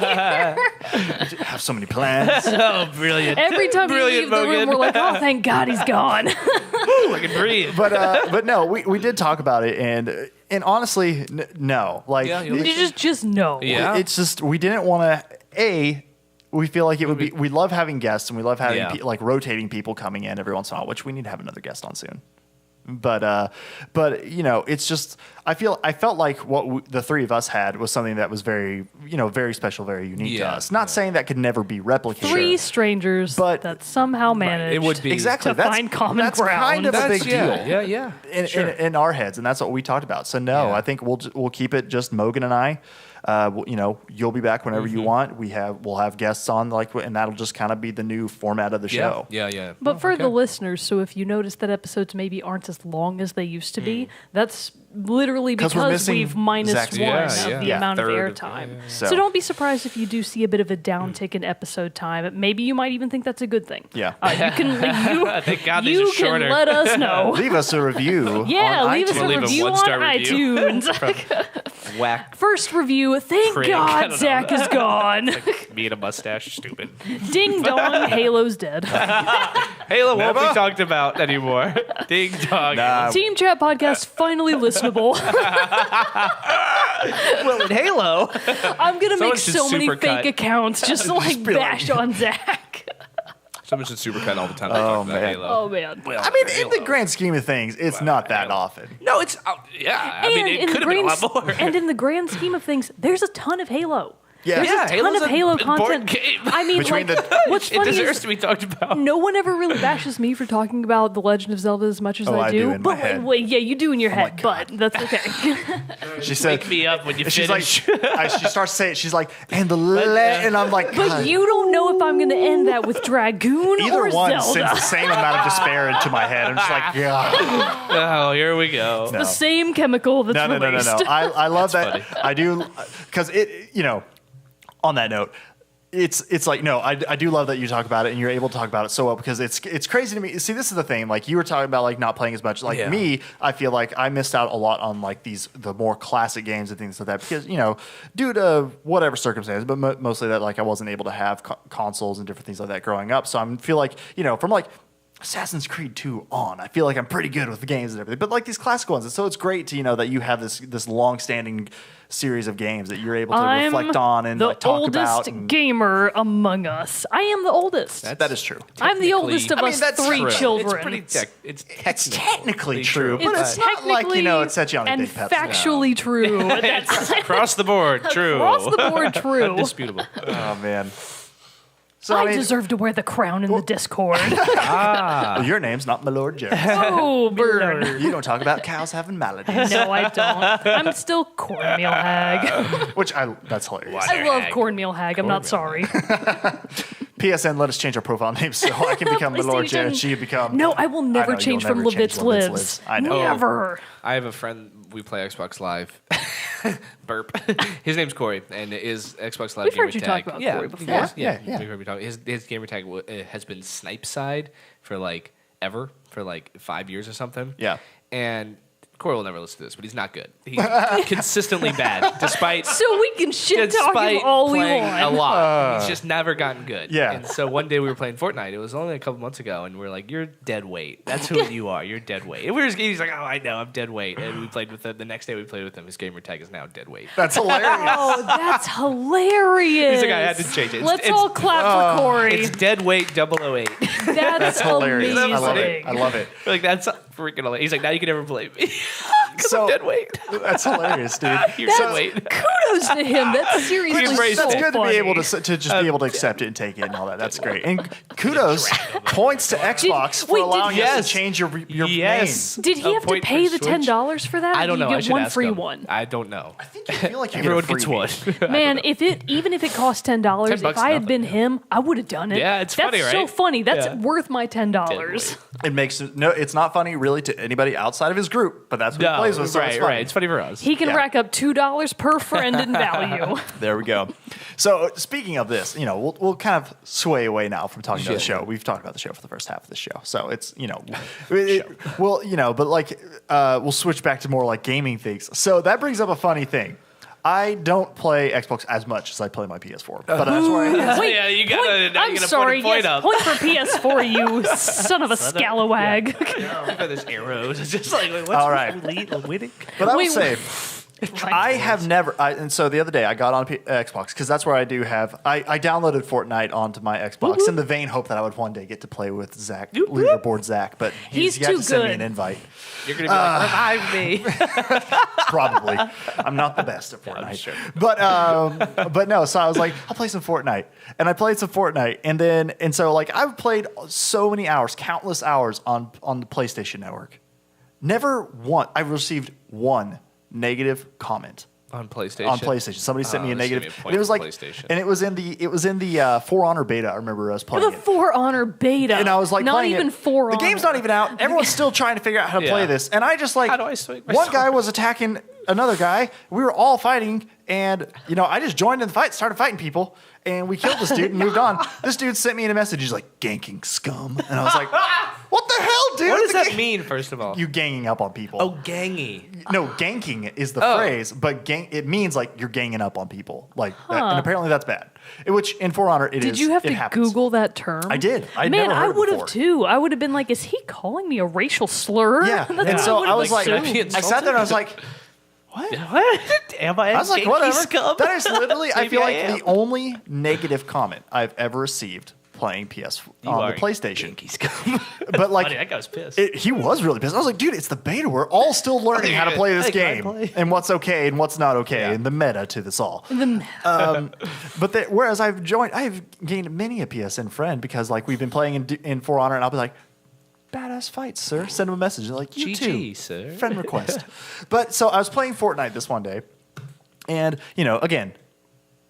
I have so many plans. Oh, brilliant! Every time you Brilliant, leave the room, Mogan. we're like, oh, thank God he's gone. I can breathe. but no, we did talk about it, and honestly, no, like Yeah, you you just know. Yeah. it's just we didn't want to. We feel like it would be. We love having guests, and we love having Yeah. like rotating people coming in every once in a while, which we need to have another guest on soon. But you know, it's just I felt like the three of us had was something that was very, you know, very special, very unique to Yeah, us. Not saying that could never be replicated. Three strangers But- that somehow managed It would be Exactly. to That's, find common that's ground. kind of a big deal. Yeah. In our heads, and that's what we talked about. So no, Yeah. I think we'll keep it just Mogan and I. You know, you'll be back whenever Mm-hmm. you want. We'll have guests on, and that'll just kind of be the new format of the show. Yeah. But for the okay. listeners, so if you notice that episodes maybe aren't as long as they used to be, that's literally 'Cause we're because missing we've minus Zach's one voice. of Yeah, the yeah. amount of Third. airtime. So- So don't be surprised if you do see a bit of a downtick in episode time. Maybe you might even think that's a good thing. Yeah. You can Thank God these you are can shorter. let us know. Leave us a review. Yeah, on leave us iTunes. a Leave a review on one-star review. iTunes. Whack. First review. Thank Prick. I God don't know. Zach is gone. Me and a mustache, stupid. Ding dong, Halo's dead. Halo won't be talked about anymore. Ding dong. Nah. Team Chat Podcast finally listenable. Well, in Halo. I'm gonna make Someone should so many supercut. fake accounts just to like be like- bash on Zach. Someone should supercut all the time. Oh, about man. Halo. Oh man. Well, I mean, in Halo. the grand scheme of things, it's not that Halo. often. No, it's yeah. I mean, it could have been a lot more. And in the grand scheme of things, there's a ton of Halo. Yeah. There's Yeah, a ton Halo's of an Halo important content. game. I mean, Between like, the- what's It funny deserves is to be talked about. no one ever really bashes me for talking about The Legend of Zelda as much as Oh, I I do. do in my But head. wait, yeah, you do in your head, God. but that's okay. She said, Wake me up when you she's like, finish. she starts saying, she's like, and and I'm like, But God. you don't know if I'm going to end that with Dragoon Either or one Zelda. sends the same amount of despair into my head. I'm just like, God. Oh, here we go. No. The same chemical that's No. released. I love that. funny. I do, because it, you know, on that note, it's like, no, I do love that you talk about it and you're able to talk about it so well, because it's crazy to me. See, this is the thing. Like, you were talking about like not playing as much. Like Yeah. me, I feel like I missed out a lot on like the more classic games and things like that, because, you know, due to whatever circumstances, but mostly that like I wasn't able to have consoles and different things like that growing up. So I feel like, you know, from like Assassin's Creed 2 on. I feel like I'm pretty good with the games and everything, but like these classic ones. And so it's great to that you have this long-standing series of games that you're able to reflect on and like, talk about. I'm the oldest gamer among us. I am the oldest. That is true. I'm the oldest of us that's three true. children. It's technically true, but It's it's not like it sets you on a and big pedestal. factually true. That's across the board. True. across the board true. Undisputable. Oh man. So I deserve to wear the crown in the Discord. Well, your name's not Milord Jones. Oh, burn. You don't talk about cows having maladies. No, I don't. I'm still cornmeal hag. Which that's hilarious. I love cornmeal hag. I'm not sorry. PSN, let us change our profile names so I can become Milord Jared and she can become. No, I will never know, change you'll from never change Levitz Lives. I know. Never. I have a friend. We play Xbox Live. Burp. His name's Corey, and his Xbox Live We've gamer heard you tag. talk about yeah, Corey before. Yeah. We've heard me talk. His gamer tag has been Snipe Side for like ever, for like 5 years or something. Yeah. And Corey will never listen to this, but he's not good. He's consistently bad, despite So we can shit talk him all we playing want. a lot. He's just never gotten good. Yeah. And so one day we were playing Fortnite. It was only a couple months ago, and we are like, "You're dead weight. That's who you are. You're dead weight." And he's like, "Oh, I know. I'm dead weight." And we played with him. The next day we played with him. His gamer tag is now dead weight. That's hilarious. Oh, that's hilarious. He's like, I had to change it. Let's all clap for Corey. It's dead weight 008. That's hilarious. amazing. I love it. I love it. Like that's freaking hilarious. He's like, now you can never blame me. So I'm dead weight. that's hilarious, dude. You're That's dead weight. kudos to him. That's seriously embraced so That's good funny. to be able to just be able to accept it and take it and all that. That's great. And kudos points to Xbox for wait, did- allowing us Yes. to change your Yes. name. Did he A have to point pay for the Switch? $10 for that? I don't Or know. You I get should one ask free him. one. I don't know. I feel like you Everyone get a gets freebie. one. Man, even if it cost $10, if $10 I had nothing, been yeah. him, I would have done it. Yeah, it's That's funny, right? so funny. That's Yeah. worth my $10. It makes no. It's not funny really to anybody outside of his group, but that's what he No, plays with. So it's right, funny. right. It's funny for us. He can Yeah. rack up $2 per friend in value. There we go. So speaking of this, we'll kind of sway away now from talking about the show. We've talked about the show for the first half of the show, so it's we'll switch back to more like gaming things. So that brings up a funny thing. I don't play Xbox as much as I play my PS4, but that's why. Wait, Yeah, you gotta- point, now I'm you're gonna sorry. put a point Yes, up. point for PS4, you son of a scalawag. Look at this arrows. It's just like, what's All right. winning? But I will Wait, say, I have never. And so the other day I got on Xbox because that's where I do have. I downloaded Fortnite onto my Xbox in the vain hope that I would one day get to play with Zach, leaderboard Zach. But He's he had too to send me good. an invite. You're gonna be like, revive me. Probably. I'm not the best at Fortnite. sure. But no, so I was like, I'll play some Fortnite. And I played some Fortnite. And so like I've played so many hours, countless hours on the PlayStation Network. Never one. I received one negative comment. On PlayStation. On PlayStation. Somebody sent me a they sent me negative. a point And it was for like PlayStation. and it was in the For Honor beta. I remember us playing The it. For Honor beta. And I was like, not playing even it. For The Honor. game's not even out. Everyone's still trying to figure out how to play Yeah. this. And I just like How do I swing my one sword? guy was attacking another guy. We were all fighting, and I just joined in the fight, started fighting people, and we killed this dude and moved on. This dude sent me a message. He's like, "Ganking scum," and I was like, "What the hell, dude? What does The that gang- mean, first of all? You ganging up on people? Oh, gangy. No, ganking is the Oh. phrase, but it means like you're ganging up on people, like, that, and apparently that's bad. Which in For Honor it is. Did you have it to happens. Google that term? I did. I'd Man, never heard I it would have before. too. I would have been like, is he calling me a racial slur? Yeah, That's and what so would've I was like, assumed. I sat there and I was like, what? What? Am I? I was like, whatever. That is literally, I Maybe feel I like am. the only negative comment I've ever received playing PS on the PlayStation. But like, Funny, that guy was pissed. he was really pissed. I was like, dude, it's the beta. We're all still learning how to play this Hey, can I game play? and what's okay and what's not okay Yeah. and the meta to this all. But whereas I've gained many a PSN friend because like we've been playing in For Honor and I'll be like, badass fights, sir. Send them a message. They're like, you GG, too, sir. friend request. But so I was playing Fortnite this one day, and again,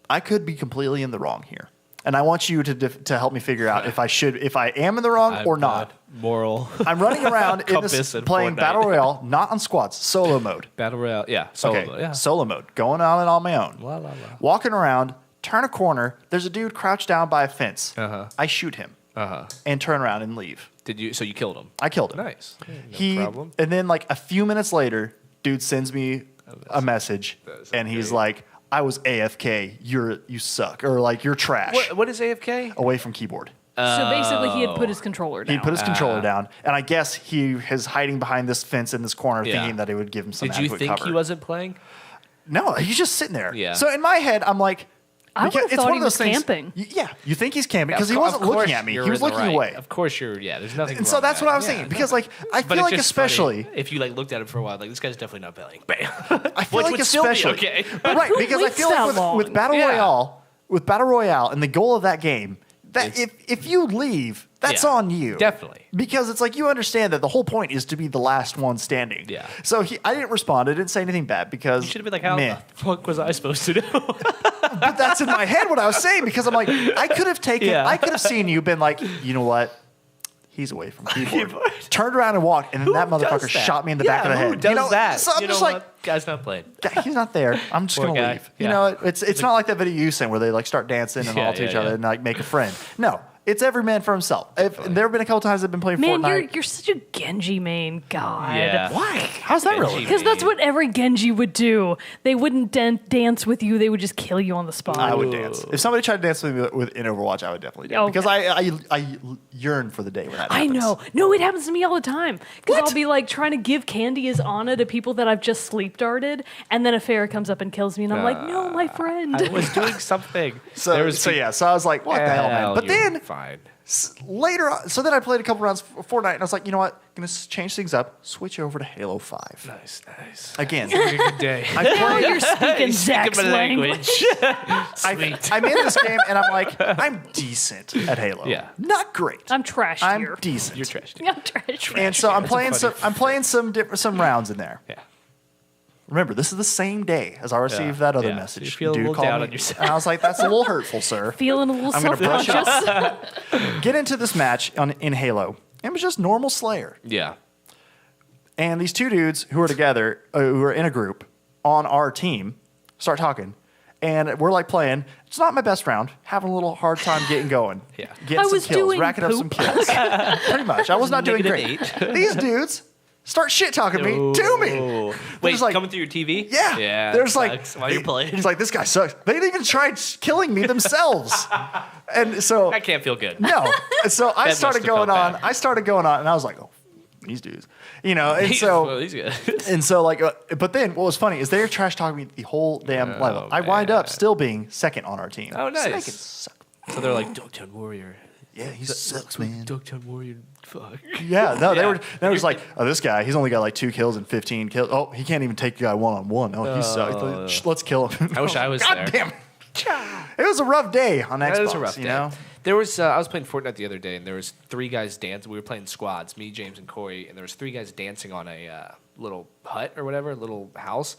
I could be completely in the wrong here, and I want you to help me figure out if I am in the wrong or not. Moral. I'm running around in Compass this in playing Fortnite. Battle Royale, not on squads, solo mode. Battle Royale. Yeah. Solo. Okay, Yeah. solo mode, going on and on my own. La, la, la. Walking around, turn a corner. There's a dude crouched down by a fence. Uh-huh. I shoot him Uh-huh. and turn around and leave. So you killed him? I killed him. Nice. No problem. And then like a few minutes later, dude sends me a message, That's and he's great. like, "I was AFK. You suck, or like you're trash." What is AFK? Away from keyboard. So basically, he had put his controller down. He put his controller down, and I guess he is hiding behind this fence in this corner, Yeah. thinking that it would give him some Did you adequate think cover. he wasn't playing? No, he's just sitting there. Yeah. So in my head, I'm like, I because would've it's thought one he of those was things. camping. Yeah, you think he's camping because he Of wasn't course looking at me. you're He was in the looking right. away. Of course there's nothing And wrong so with that's that. what I was Yeah. thinking because like I But feel it's like just especially funny if you like looked at him for a while, like this guy's definitely not playing. Bam. I feel Which like would still be especially okay. right Who because I waits feel that like long? with Battle Yeah. Royale and the goal of that game that if you leave that's Yeah. on you. Definitely. Because it's like you understand that the whole point is to be the last one standing. Yeah. So I didn't respond. I didn't say anything bad because You should have been like, how meh. the fuck was I supposed to do? But that's in my head what I was saying because I'm like, I could have seen you been like, you know what? He's away from keyboard. Turned around and walked, and then that motherfucker shot me in the back of the head. Who does that? So I'm You just know like, what? Guy's not playing. he's not there. I'm just Poor gonna guy. leave. You Yeah. know, it's not like that video you sent where they like start dancing and all to each other and like make a friend. No. It's every man for himself. There have been a couple times I've been playing Man, Fortnite. you're such a Genji main. God. Yeah. Why? How's that Genji. relevant? Because that's what every Genji would do. They wouldn't dance with you. They would just kill you on the spot. I would dance. If somebody tried to dance with me in Overwatch, I would definitely dance. Okay. Because I yearn for the day when that I happens. know. No, it happens to me all the time. Because What? I'll be like trying to give candy as Ana to people that I've just sleep darted, and then a Farrah comes up and kills me, and I'm like, no, my friend. I was doing something. So I was like, what the hell, man? But you're then fine. later on, so then I played a couple rounds of Fortnite, and I was like, you know what? I'm going to change things up, switch over to Halo 5. Nice. Again, Having a good day. Now you're speaking Zach's my language. I'm in this game, and I'm like, I'm decent at Halo. Yeah. Not great. I'm trash I'm here. decent. You're trash. I'm trash. And so I'm playing funny- some rounds in there. Yeah. Remember, this is the same day as I received that other Yeah. message. So you feel a Dude little called down me, on yourself. and I was like, that's a little hurtful, sir. Feeling a little I'm gonna brush it self-conscious. Get into this match in Halo. It was just normal Slayer. Yeah. And these two dudes who are together, who are in a group on our team, start talking. And we're like playing. It's not my best round. Having a little hard time getting going. Yeah. Getting I some was kills, doing racking up some poop. kills. Pretty much. I was not doing great. -8. These dudes start shit talking me to me. Wait, There's like, coming through your TV? yeah. Yeah. There's sucks like while you're playing. He's like, this guy sucks. They didn't even try killing me themselves. And so That can't feel good. no. So I must started have felt going on. bad. I started going on, and I was like, oh, these dudes. You know, and Well, so he's good. and so like, but then what was funny is they were trash talking me the whole damn level. I wind up man. still being second on our team. Oh, nice. So they can suck. So they're like, Dogtown Warrior. Yeah, he sucks, man. Dogtown Warrior. Fuck. Yeah, no, Yeah. they were just like, oh, this guy, he's only got like 2 kills and 15 kills. Oh, he can't even take a guy one-on-one. Oh, he sucks. Let's kill him. I wish I was God there. damn it. It was a rough day on Xbox. That is a rough you day. know? There was I was playing Fortnite the other day, and there was 3 guys dancing. We were playing squads, me, James, and Corey, and there was 3 guys dancing on a little hut or whatever, little house.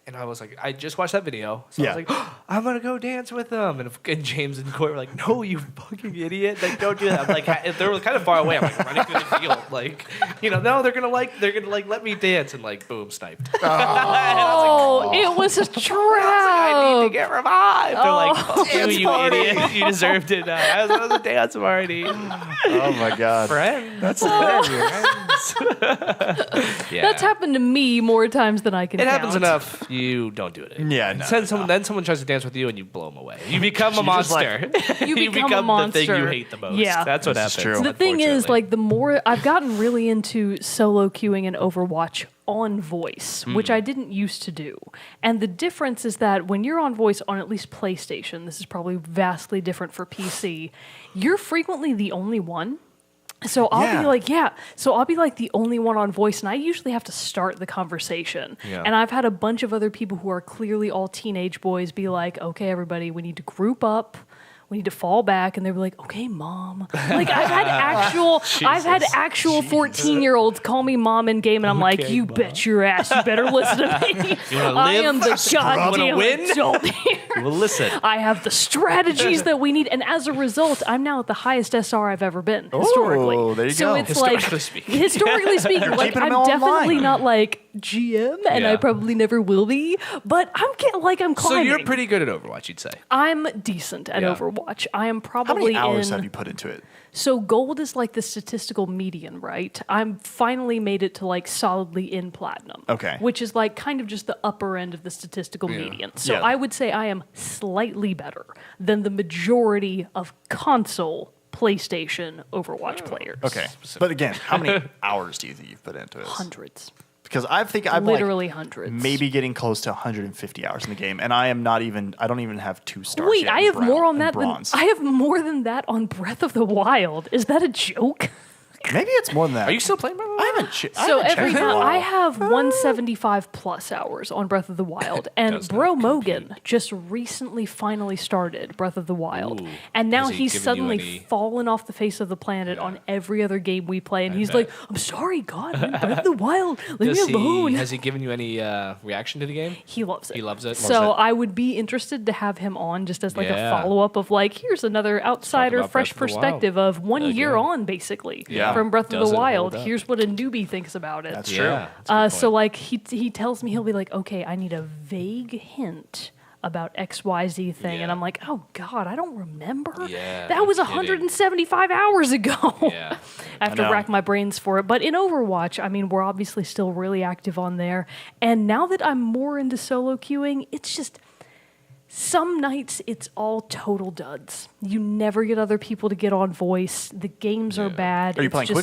And I was like, I just watched that video, so Yeah. I was like, I'm gonna go dance with them. And James and Corey were like, No, you fucking idiot! Like, don't do that. I'm like, if they were kind of far away, I'm like running through the field, like, no, they're gonna let me dance, and like, boom, sniped. Oh, it was a I need to trap. get revived. They're like, fuck you, Dance you party. idiot. You deserved it. I was a dance party. Oh, my God. Friends. That's hilarious. Yeah. That's happened to me more times than I can It count. happens enough. You don't do it. Yeah, no, Then someone tries to dance with you and you blow them away. You become a You just, like- monster. You become a monster. the thing you hate the most. Yeah. That's what This is happens. true. The thing is, unfortunately. like, the more I've gotten really into solo queuing and Overwatch on voice, which I didn't used to do. And the difference is that when you're on voice on at least PlayStation, this is probably vastly different for PC, you're frequently the only one. So I'll Yeah. be like the only one on voice, and I usually have to start the conversation. Yeah. And I've had a bunch of other people who are clearly all teenage boys be like, okay, everybody, we need to group up. We need to fall back, and they were like, "Okay, mom." Like I've had actual 14-year-olds call me mom in game, and I'm like, Okay, "You Mom. bet your ass, you better listen to me. wanna I live? am the goddamn win? adult here. Well, listen. I have the strategies that we need, and as a result, I'm now at the highest SR I've ever been historically. there you so go. it's like historically speaking, like keeping 'em I'm all definitely online. not like GM, and I Yeah. probably never will be. But I'm climbing. So you're pretty good at Overwatch, you'd say. I'm decent at Yeah. Overwatch. I am How probably many hours in. have you put into it? So gold is like the statistical median, right? I'm finally made it to like solidly in platinum. Okay. Which is like kind of just the upper end of the statistical median. So Yeah. I would say I am slightly better than the majority of console PlayStation Overwatch players. Okay. But again, how many hours do you think you've put into this? Hundreds. Because I think I'm Literally like hundreds. maybe getting close to 150 hours in the game, and I don't even have 2 stars. Wait, yet I in have more on in that bronze. I have more than that on Breath of the Wild. Is that a joke? Maybe it's more than that. Are you still playing Breath of the I Wild? haven't. So haven't every checked in a now while. I have 175 plus hours on Breath of the Wild, and Does not Bro Mogan just recently finally started Breath of the Wild, Ooh. and now Has he he's given you suddenly any- fallen off the face of the planet on every other game we play, and he's bet. like, "I'm sorry, God, I'm in Breath of the Wild, leave me alone." Has he given you any reaction to the game? He loves it. He loves it? So Loves I would be interested to have him on just as like a Yeah. follow up of like, here's another outsider, about fresh Breath of the Wild perspective of 1 year again. on, basically, Yeah. from Breath of Does the it Wild. hold up? Here's what a newbie thinks about it. That's Yeah, true. that's a good So point. like he tells me, he'll be like, okay, I need a vague hint about XYZ thing, and Yeah. I'm like, oh God, I don't remember. Yeah, that no was kidding. 175 hours ago. Yeah. I have to know. rack my brains for it. But in Overwatch, I mean, we're obviously still really active on there, and now that I'm more into solo queuing, it's just. Some nights it's all total duds. You never get other people to get on voice. The games are bad. Are you It's playing just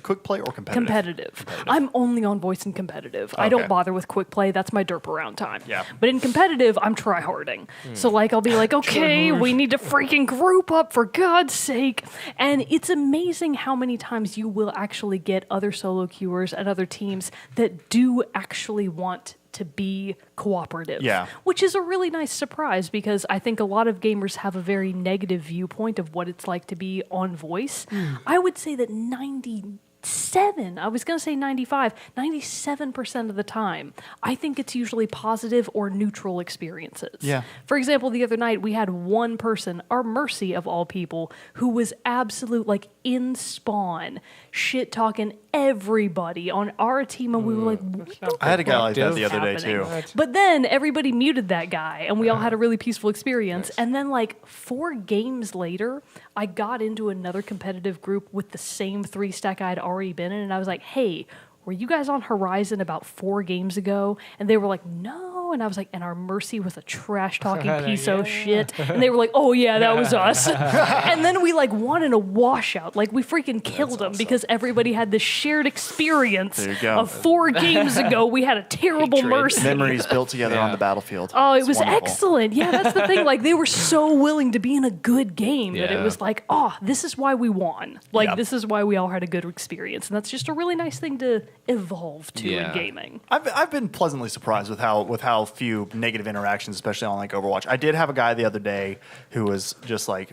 quick play or competitive? competitive. I'm only on voice and competitive. I don't Okay. bother with quick play. That's my derp around time. Yeah. But in competitive, I'm tryharding. So like I'll be like, okay, we need to freaking group up for God's sake. And it's amazing how many times you will actually get other solo queuers and other teams that do actually want to be cooperative. Yeah. Which is a really nice surprise because I think a lot of gamers have a very negative viewpoint of what it's like to be on voice. I would say that 97, I was going to say 95, 97% of the time, I think it's usually positive or neutral experiences. Yeah. For example, the other night we had one person, our Mercy of all people, who was absolute, like in spawn, shit talking everybody on our team, and we were like, what the I had a guy like that Productive. the other day happening? too. But then everybody muted that guy, and we all had a really peaceful experience. And then, like 4 games later, I got into another competitive group with the same 3-stack I'd already been in, and I was like, "Hey, were you guys on Horizon about 4 games ago?" And they were like, "No." And I was like, "And our Mercy was a trash talking piece of shit." And they were like, "Oh yeah, that was us." And then we like won in a washout. Like we freaking killed them because everybody had this shared experience There you go. of 4 games ago. We had a terrible Hatred. Mercy. Memories built together on Yeah. the battlefield. Oh, it It's was wonderful. excellent. Yeah, that's the thing. Like they were so willing to be in a good game that it Yeah. was like, oh, this is why we won. Like Yep. this is why we all had a good experience, and that's just a really nice thing to evolve to Yeah. in gaming. I've been pleasantly surprised with how few negative interactions, especially on like Overwatch. I did have a guy the other day who was just like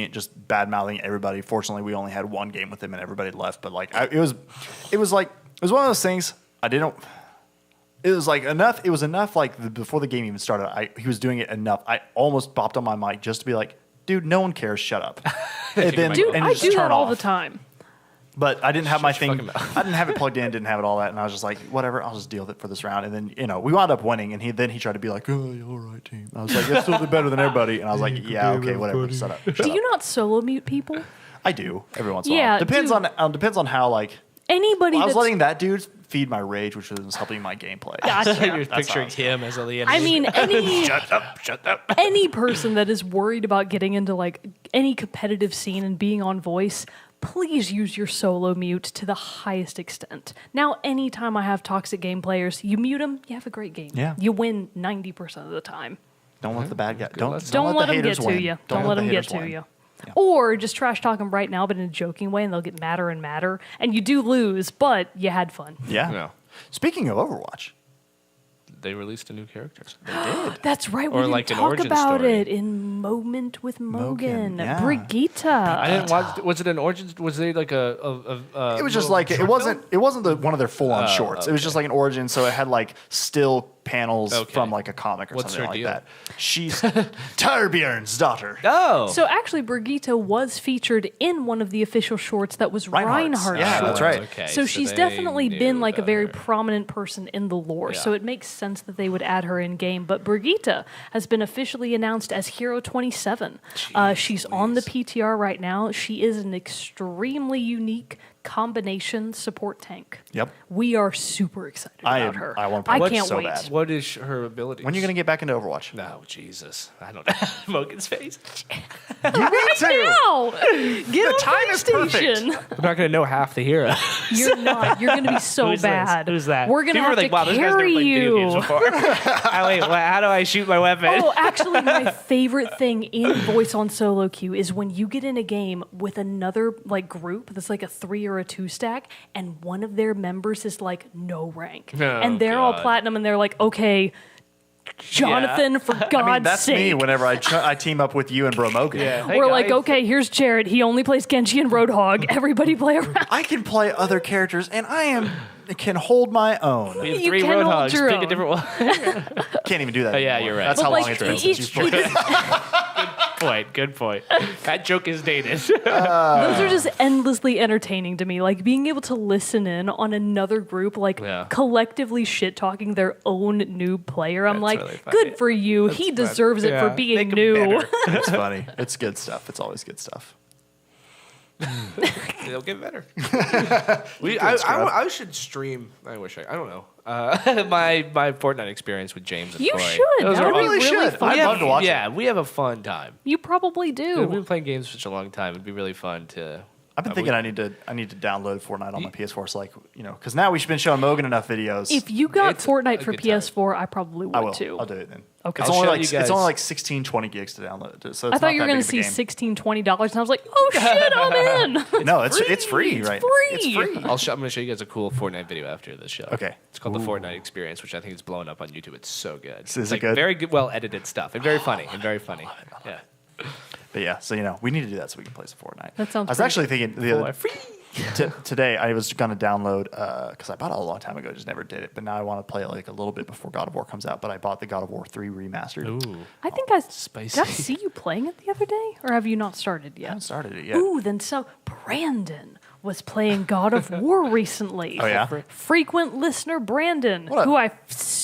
just bad mouthing everybody. Fortunately, we only had one game with him and everybody left. But like it was one of those things. I didn't. It was like enough. It was enough. Like before the game even started, he was doing it enough. I almost popped on my mic just to be like, "Dude, no one cares. Shut up." And then, Dude, and I just do turn that all off. the time. But I didn't have my Shut your thing. fucking mouth. I didn't have it plugged in. Didn't have it all that, and I was just like, whatever. I'll just deal with it for this round. And then we wound up winning. And he tried to be like, oh, yeah, all right, team. I was like, it's still better than everybody. And I was like, yeah, okay, whatever. Shut up. Do you not solo mute people? I do every once in a Yeah, while. Depends dude. on how like Anybody I was that's letting that dude feed my rage, which was helping my gameplay. Gotcha. You're That's picturing how him as the I mean, any Shut up. any person that is worried about getting into like any competitive scene and being on voice, please use your solo mute to the highest extent. Now, anytime I have toxic game players, you mute them, you have a great game. Yeah. You win 90% of the time. Don't let the bad guy. lesson. Don't let the them get haters to win. you. Don't let the them get haters to win. you. Or just trash talk them right now, but in a joking way, and they'll get madder and madder. And you do lose, but you had fun. Yeah. Yeah. Speaking of Overwatch, They released a new character. That's right. We Or didn't like an talk origin about story. it in Moment with Mogan. yeah. Brigitte. I didn't watch. Was it an origin? Was they like a it was just little like it short wasn't film? one of their full on shorts. It was just like an origin, so it had like still panels Okay. from like a comic or What's something her like deal? that. She's Tyrbjorn's daughter. Oh, So actually, Brigitte was featured in one of the official shorts that was Reinhardt's. Reinhardt's Yeah, short. that's right. Okay, So she's they definitely knew been like a about very her. prominent person in the lore. So Yeah. it makes sense that they would add her in game. But Brigitte has been officially announced as Hero 27. She's on the PTR right now. She is an extremely unique, combination support tank. Yep. We are super excited about her. I want to play I can't so wait. bad. What is her ability? When are you going to get back into Overwatch? No, Jesus. I don't know. Mogan's face. You need to. Now, get on time is perfect. PlayStation. I'm not going to know half the hero. You're not. You're going to be so Who's bad. This? Who's that? We're going to People have are like, to wow, this guy's never carry played video games you. before. Wait, how do I shoot my weapon? Oh, actually, my favorite thing in voice on solo queue is when you get in a game with another like group that's like a 3 or a 2 stack, and one of their members is like no rank, and they're all God. platinum, and they're like, okay, Jonathan, for God's I mean, that's sake. me whenever I team up with you and Bro Mogan. Yeah. Hey, We're like, guys. okay, here's Jared. He only plays Genji and Roadhog. Everybody play around. I can play other characters, and I can hold my own. We have You 3 can hold Roadhogs. your Pick a own. different one. Can't even do that. Oh, yeah, anymore. you're right. That's But how like, long it's been since each- you've played. Good point. That joke is dated. Those are just endlessly entertaining to me. Like being able to listen in on another group, like Yeah. collectively shit talking their own new player. I'm That's like, really funny. good for you. He deserves it for Yeah. being Make him new. better. It's funny. It's good stuff. It's always good stuff. They'll get better. Scrub. I should stream. I wish I don't know. My Fortnite experience with James and You Troy. should. Those That are would be all- really really should. fun. I'd love to watch it. Yeah, we have a fun time. You probably We've do. been playing games for such a long time. It'd be really fun to. I've been thinking I need to download Fortnite on my PS4. So because now we've been showing Mogan enough videos. If you got It's Fortnite a for good time. PS4, I probably would I will. too. I'll do it then. Okay. It's I'll only show like you guys. it's only like 16, 20 gigs to download. So it's I not thought you were that going big to of a see game. $16, $20, and I was like, oh shit, I'm in. No, it's free, right? free. It's free. I'm going to show you guys a cool Fortnite video after this show. Okay. It's called the Fortnite Experience, which I think is blowing up on YouTube. It's so good. Is It's it like good? very good, well edited stuff, and very funny. Yeah. But yeah, so we need to do that so we can play some Fortnite. That sounds I was pretty actually thinking the other Free. today I was gonna download because I bought it a long time ago, just never did it. But now I want to play it like a little bit before God of War comes out. But I bought the God of War 3 remastered. Ooh. I think I Spicy. did I see you playing it the other day, or have you not started I yet? haven't started it yet. Ooh, then so Brandon was playing God of War recently. Oh, yeah? Frequent listener Brandon, What up? who I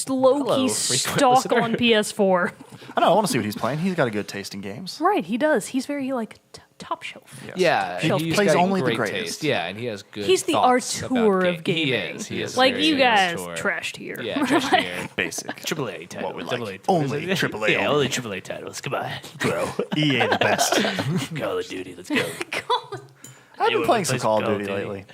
low Hello, key frequent stalk listener. on PS4. I know. I want to see what he's playing. He's got a good taste in games. Right, he does. He's very like top shelf. Yes. Yeah, Shelf he's plays got only the great greatest. taste. Yeah, and he has good. He's the thoughts Artur about of game. gaming. He is. Like very you guys Artur. trashed here. Yeah, trashed here. Basic. Triple A title. What we like. Double A. Only AAA Yeah, only. only Triple A titles. Come on, bro. EA the best. Call of Duty. Let's go. I've been Anyone playing that some plays Call of Call of Duty Duty. lately.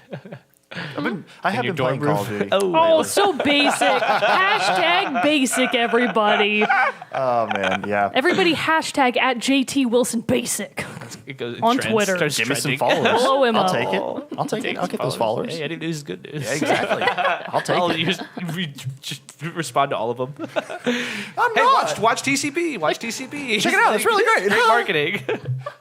I have your been playing dorm Call of room. Duty. Oh, lately. so basic. Hashtag basic, everybody. Oh man, yeah. Everybody hashtag at JT Wilson basic. It goes On trends, Twitter. starts Give me some trending. followers. Follow him I'll up. take it. I'll take it. I'll get those followers. Hey, any news is good news. Yeah, exactly. I'll take I'll it. just respond to all of them. I'm Hey, not. watch TCP. Watch TCP. Check it out. It's really great. Great marketing.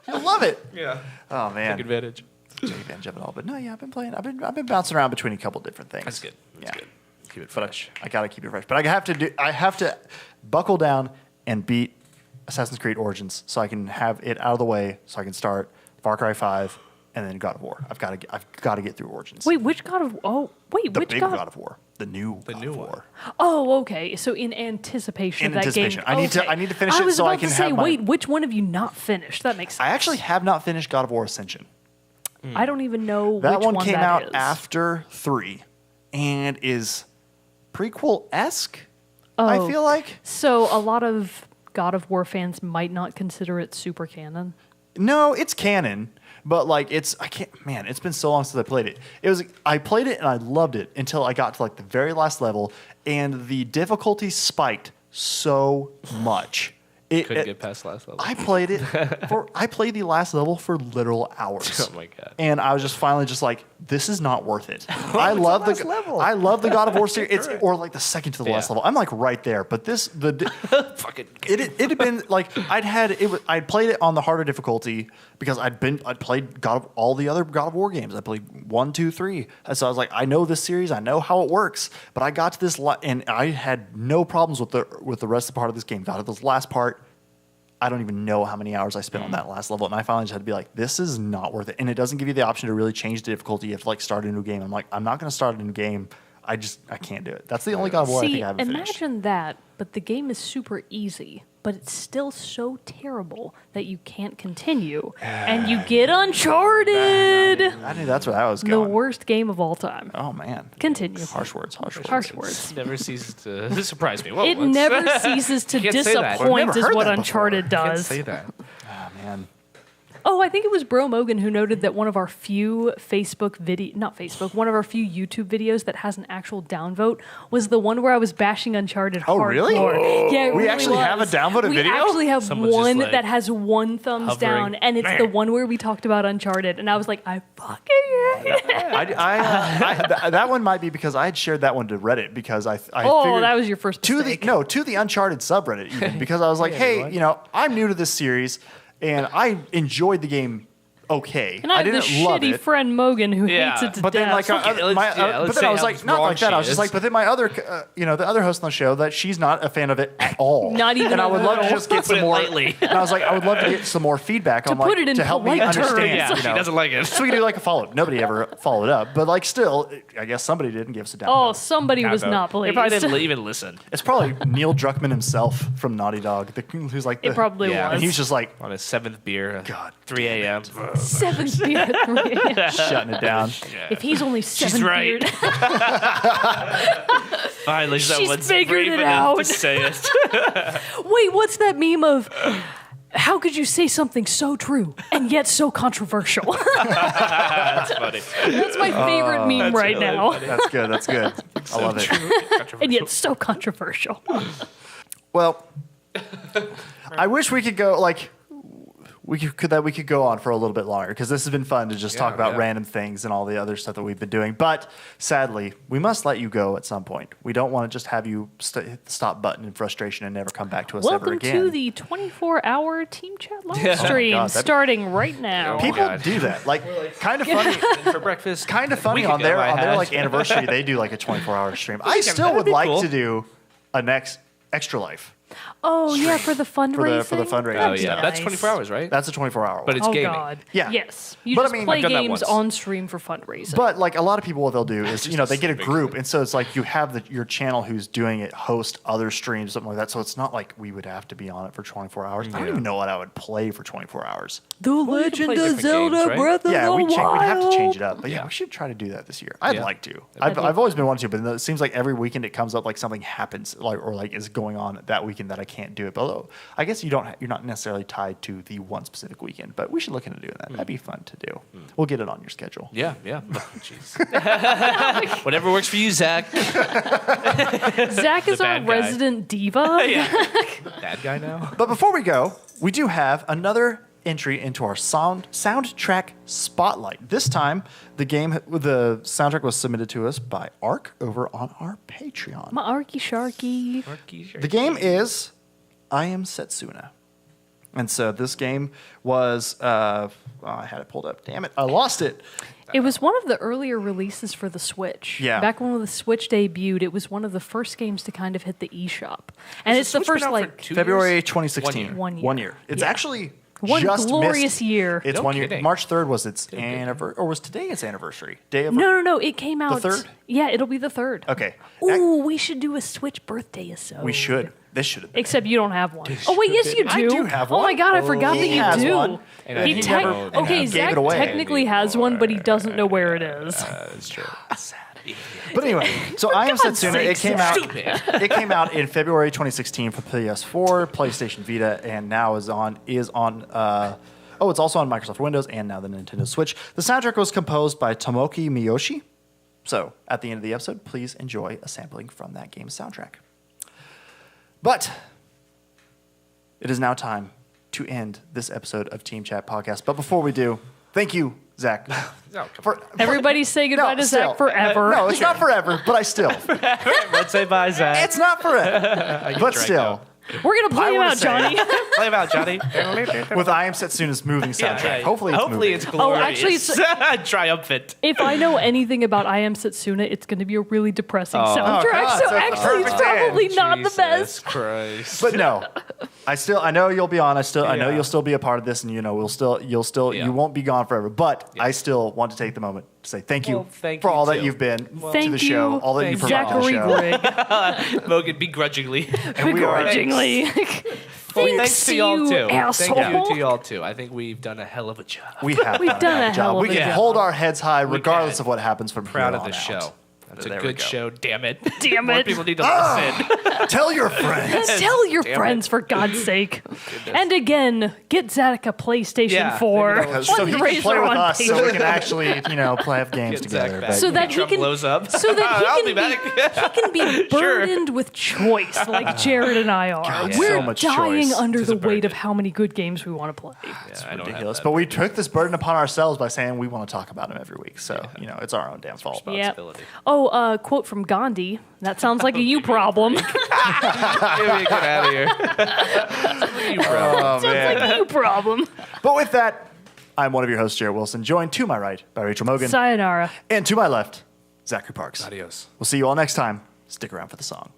You'll love it. Yeah. Oh Take man, advantage. take advantage of it all. But no, yeah, I've been playing. I've been bouncing around between a couple different things. That's good. That's Yeah. good. Keep it But fresh. I gotta keep it fresh. But I have to buckle down and beat Assassin's Creed Origins so I can have it out of the way so I can start Far Cry 5 and then God of War. I've got to get through Origins. Wait, which God of? Oh, wait, the which big God? God of War, the new God new of one. War. Oh, okay. So in anticipation In of that anticipation. game, I need to- okay. I need to finish I it was so I about can to say, have my- wait, which one have you not finished? That makes sense. I actually have not finished God of War Ascension. I don't even know That which one came that out is. after 3 and is prequel-esque, I Oh. feel like. So a lot of God of War fans might not consider it super canon. No, it's canon, but like it's it's been so long since I played it. I played it and I loved it until I got to like the very last level and the difficulty spiked so much. Couldn't get past last level. I played it I played the last level for literal hours. Oh my God. And I was just finally just like, this is not worth it. I love last level? I love the God of War series. Or like the second to the last Yeah. level. I'm like right there. But Fucking. it had been like I'd played it on the harder difficulty because I'd played all the other God of War games. I played 1, 2, 3. And so I was like, I know this series, I know how it works. But I got to this and I had no problems with the rest of the part of this game. Got to this last part. I don't even know how many hours I spent on that last level, and I finally just had to be like, this is not worth it. And it doesn't give you the option to really change the difficulty. You have to like start a new game. I'm like, I'm not going to start a new game. I can't do it. That's the only God of War I See, think I haven't finished. imagine that, but the game is super easy. but it's still so terrible that you can't continue, and you get Uncharted, I knew that's where that was the going. worst game of all time. Oh man. Continue. Harsh words. Harsh words. Never ceases to surprise me. Whoa, It what's- never ceases to Can't say that. I've disappoint, never is heard what that before. Uncharted Can't does. say that. Oh man. Oh, I think it was Bro Mogan who noted that one of our few one of our few YouTube videos that has an actual downvote was the one where I was bashing Uncharted Oh, hardcore. really? Yeah, it We really actually have a was. downvoted we video? We actually have Someone's just one like that has one thumbs hovering. down, and it's the one where we talked about Uncharted, and I was like, I fucking hate it. That one might be because I had shared that one to Reddit because I Oh, figured that was your first to mistake. the Uncharted subreddit even because I was like, hey, I'm new to this series and I enjoyed the game. Okay, And I have didn't this love shitty it. friend Mogan who Yeah. hates it to But then, death. like, let's but then say I was how like, not like that. I was just wrong like, she but then my other, the other host on the show, that she's not a fan of it at all. Not even And I a would love to little. just get Put some it more. lightly. And I was like, I would love to get some more feedback on put like it in to help me polite terms. understand. Yeah, she doesn't like it. So we could do like a follow up. Nobody ever followed up, but like still, I guess somebody didn't give us a down. Oh, somebody was Kind of. not pleased. If I didn't even listen It's probably Neil Druckmann himself from Naughty Dog, who's like It probably Yeah. was. and he's just like on his seventh beer, God 3 a.m. 7 beer. shutting it down. If he's only 7 She's right. beer. Finally, someone's figured brave it enough to out. say it. Wait, what's that meme of? How could you say something so true and yet so controversial? That's funny. That's my favorite meme right really now. That's good. That's good. I love it. And yet so controversial. Well, I wish we could go like we could go on for a little bit longer because this has been fun to just talk about yeah. random things and all the other stuff that we've been doing. But sadly, we must let you go at some point. We don't want to just have you hit the stop button in frustration and never come back to us ever Welcome again. to the 24-hour Team Chat live Yeah. stream Oh my God, that'd- starting right now. Oh, People God. do that. Like kind of funny. For breakfast. Kind of funny Week on ago, their I had- like anniversary. They do like a 24-hour stream. I still that'd would be like cool. to do a next Extra Life Oh, yeah, for the fundraising. for the fundraising. Oh That'd be yeah, that's nice. 24 hours, right? That's a 24-hour. But it's Oh, gaming. God. Yeah. Yes. You But I just mean, play I've done that games once. on stream for fundraising. But like a lot of people, what they'll do is, they get a big group, group. and so it's like you have your channel who's doing it host other streams, something like that. So it's not like we would have to be on it for 24 hours. I don't even know what I would play for 24 hours. the you can Legend play of different Zelda games, right? Breath of Yeah, the we'd have to change it Wild. up. But yeah, Yeah. we should try to do that this year. I'd Yeah. like to. That'd be I've always been wanting to, but it seems like every weekend it comes up like something happens, or is going on that weekend that I can't do it. But although I guess you're not necessarily tied to the one specific weekend, but we should look into doing that. That'd be fun to do. We'll get it on your schedule. Yeah, yeah. Jeez. Whatever works for you, Zach. Zach is The our bad guy. resident diva. Bad guy now. But before we go, we do have another entry into our soundtrack spotlight. This time, the soundtrack was submitted to us by Ark over on our Patreon. My Arky Sharky. The game is I Am Setsuna. And so this game was, I had it pulled up. Damn it, I lost it. It was one of the earlier releases for the Switch. Yeah. Back when the Switch debuted, it was one of the first games to kind of hit the eShop. And it's the Switch been first, out for like, 2 February years? 2016. 1 year. 1 year. It's Yeah. actually One just glorious missed. year. It's No 1 year. kidding. March 3rd was its anniversary, or was today its anniversary? Day of No. It came out. 3rd? Yeah, it'll be the 3rd. Okay. Ooh, we should do a Switch birthday episode. We should. This should have been. Except you don't have one. Oh wait, yes you do. I do have Oh my one. god, I forgot He that you has do. one. And He he tec- never- and okay, gave Zach it away. technically has one, but he doesn't know where it is. That's true. But anyway, so I Am God's Setsuna. It sake, came out. Stupid. It came out in February 2016 for PS4, PlayStation Vita, and now is on. It's also on Microsoft Windows and now the Nintendo Switch. The soundtrack was composed by Tomoki Miyoshi. So at the end of the episode, please enjoy a sampling from that game's soundtrack. But it is now time to end this episode of Team Chat Podcast. But before we do, thank you, Zach. No, come for- Everybody say goodbye to still. Zach forever. No, it's not forever, but I still. Let's say bye, Zach. It's not forever. But dragged still, out. We're gonna play I him wanna out, say- Johnny. Play him out, Johnny. with I Am Setsuna's moving soundtrack. Hopefully it's moving. Oh, actually, glorious. Triumphant. If I know anything about I Am Setsuna, it's going to be a really depressing Oh, soundtrack. God, so so it's actually, it's perfect probably end. not the Jesus best. Christ. But no, I know you'll be on. I know Yeah. you'll still be a part of this, and you won't be gone forever. But I still want to take the moment to say thank you Well, thank for you all that too. you've been Thank to the show, you, all that you Thank provide to the Zachary show. Grigg. Logan, begrudgingly. And we are Begrudgingly. thanks to y'all you, too. asshole. Thank you to y'all too. I think we've done a hell of a job. We have We've done a hell of We a can job. hold our heads high regardless can. of what happens from Proud here of on the out. show. It's a There we good go. show. Damn it. Damn More it. people need to listen. Tell your friends. Tell your Damn friends, for God's sake. And again, get Zadok a PlayStation Yeah, 4. maybe that So he can Fundraiser play with on us, so we Patreon. can actually, play games Get Zach together. back. But, So that he Trump can blows up. so that I'll he be can back. he can be burdened with choice like Jared and I are. God, We're so much dying choice. under It's the a weight of burden. how many good games we want to play. Yeah, I don't have ridiculous. that But we took this burden upon ourselves by saying we want to talk about him every week. So, it's our own damn fault. Yep. responsibility. Oh, quote from Gandhi. That sounds like a you problem. Get out of here. You bro. Oh, Sounds like a you problem. But with that, I'm one of your hosts, Jared Wilson, joined to my right by Rachel Mogan, Sayonara. and to my left, Zachary Parks. Adios. We'll see you all next time. Stick around for the song.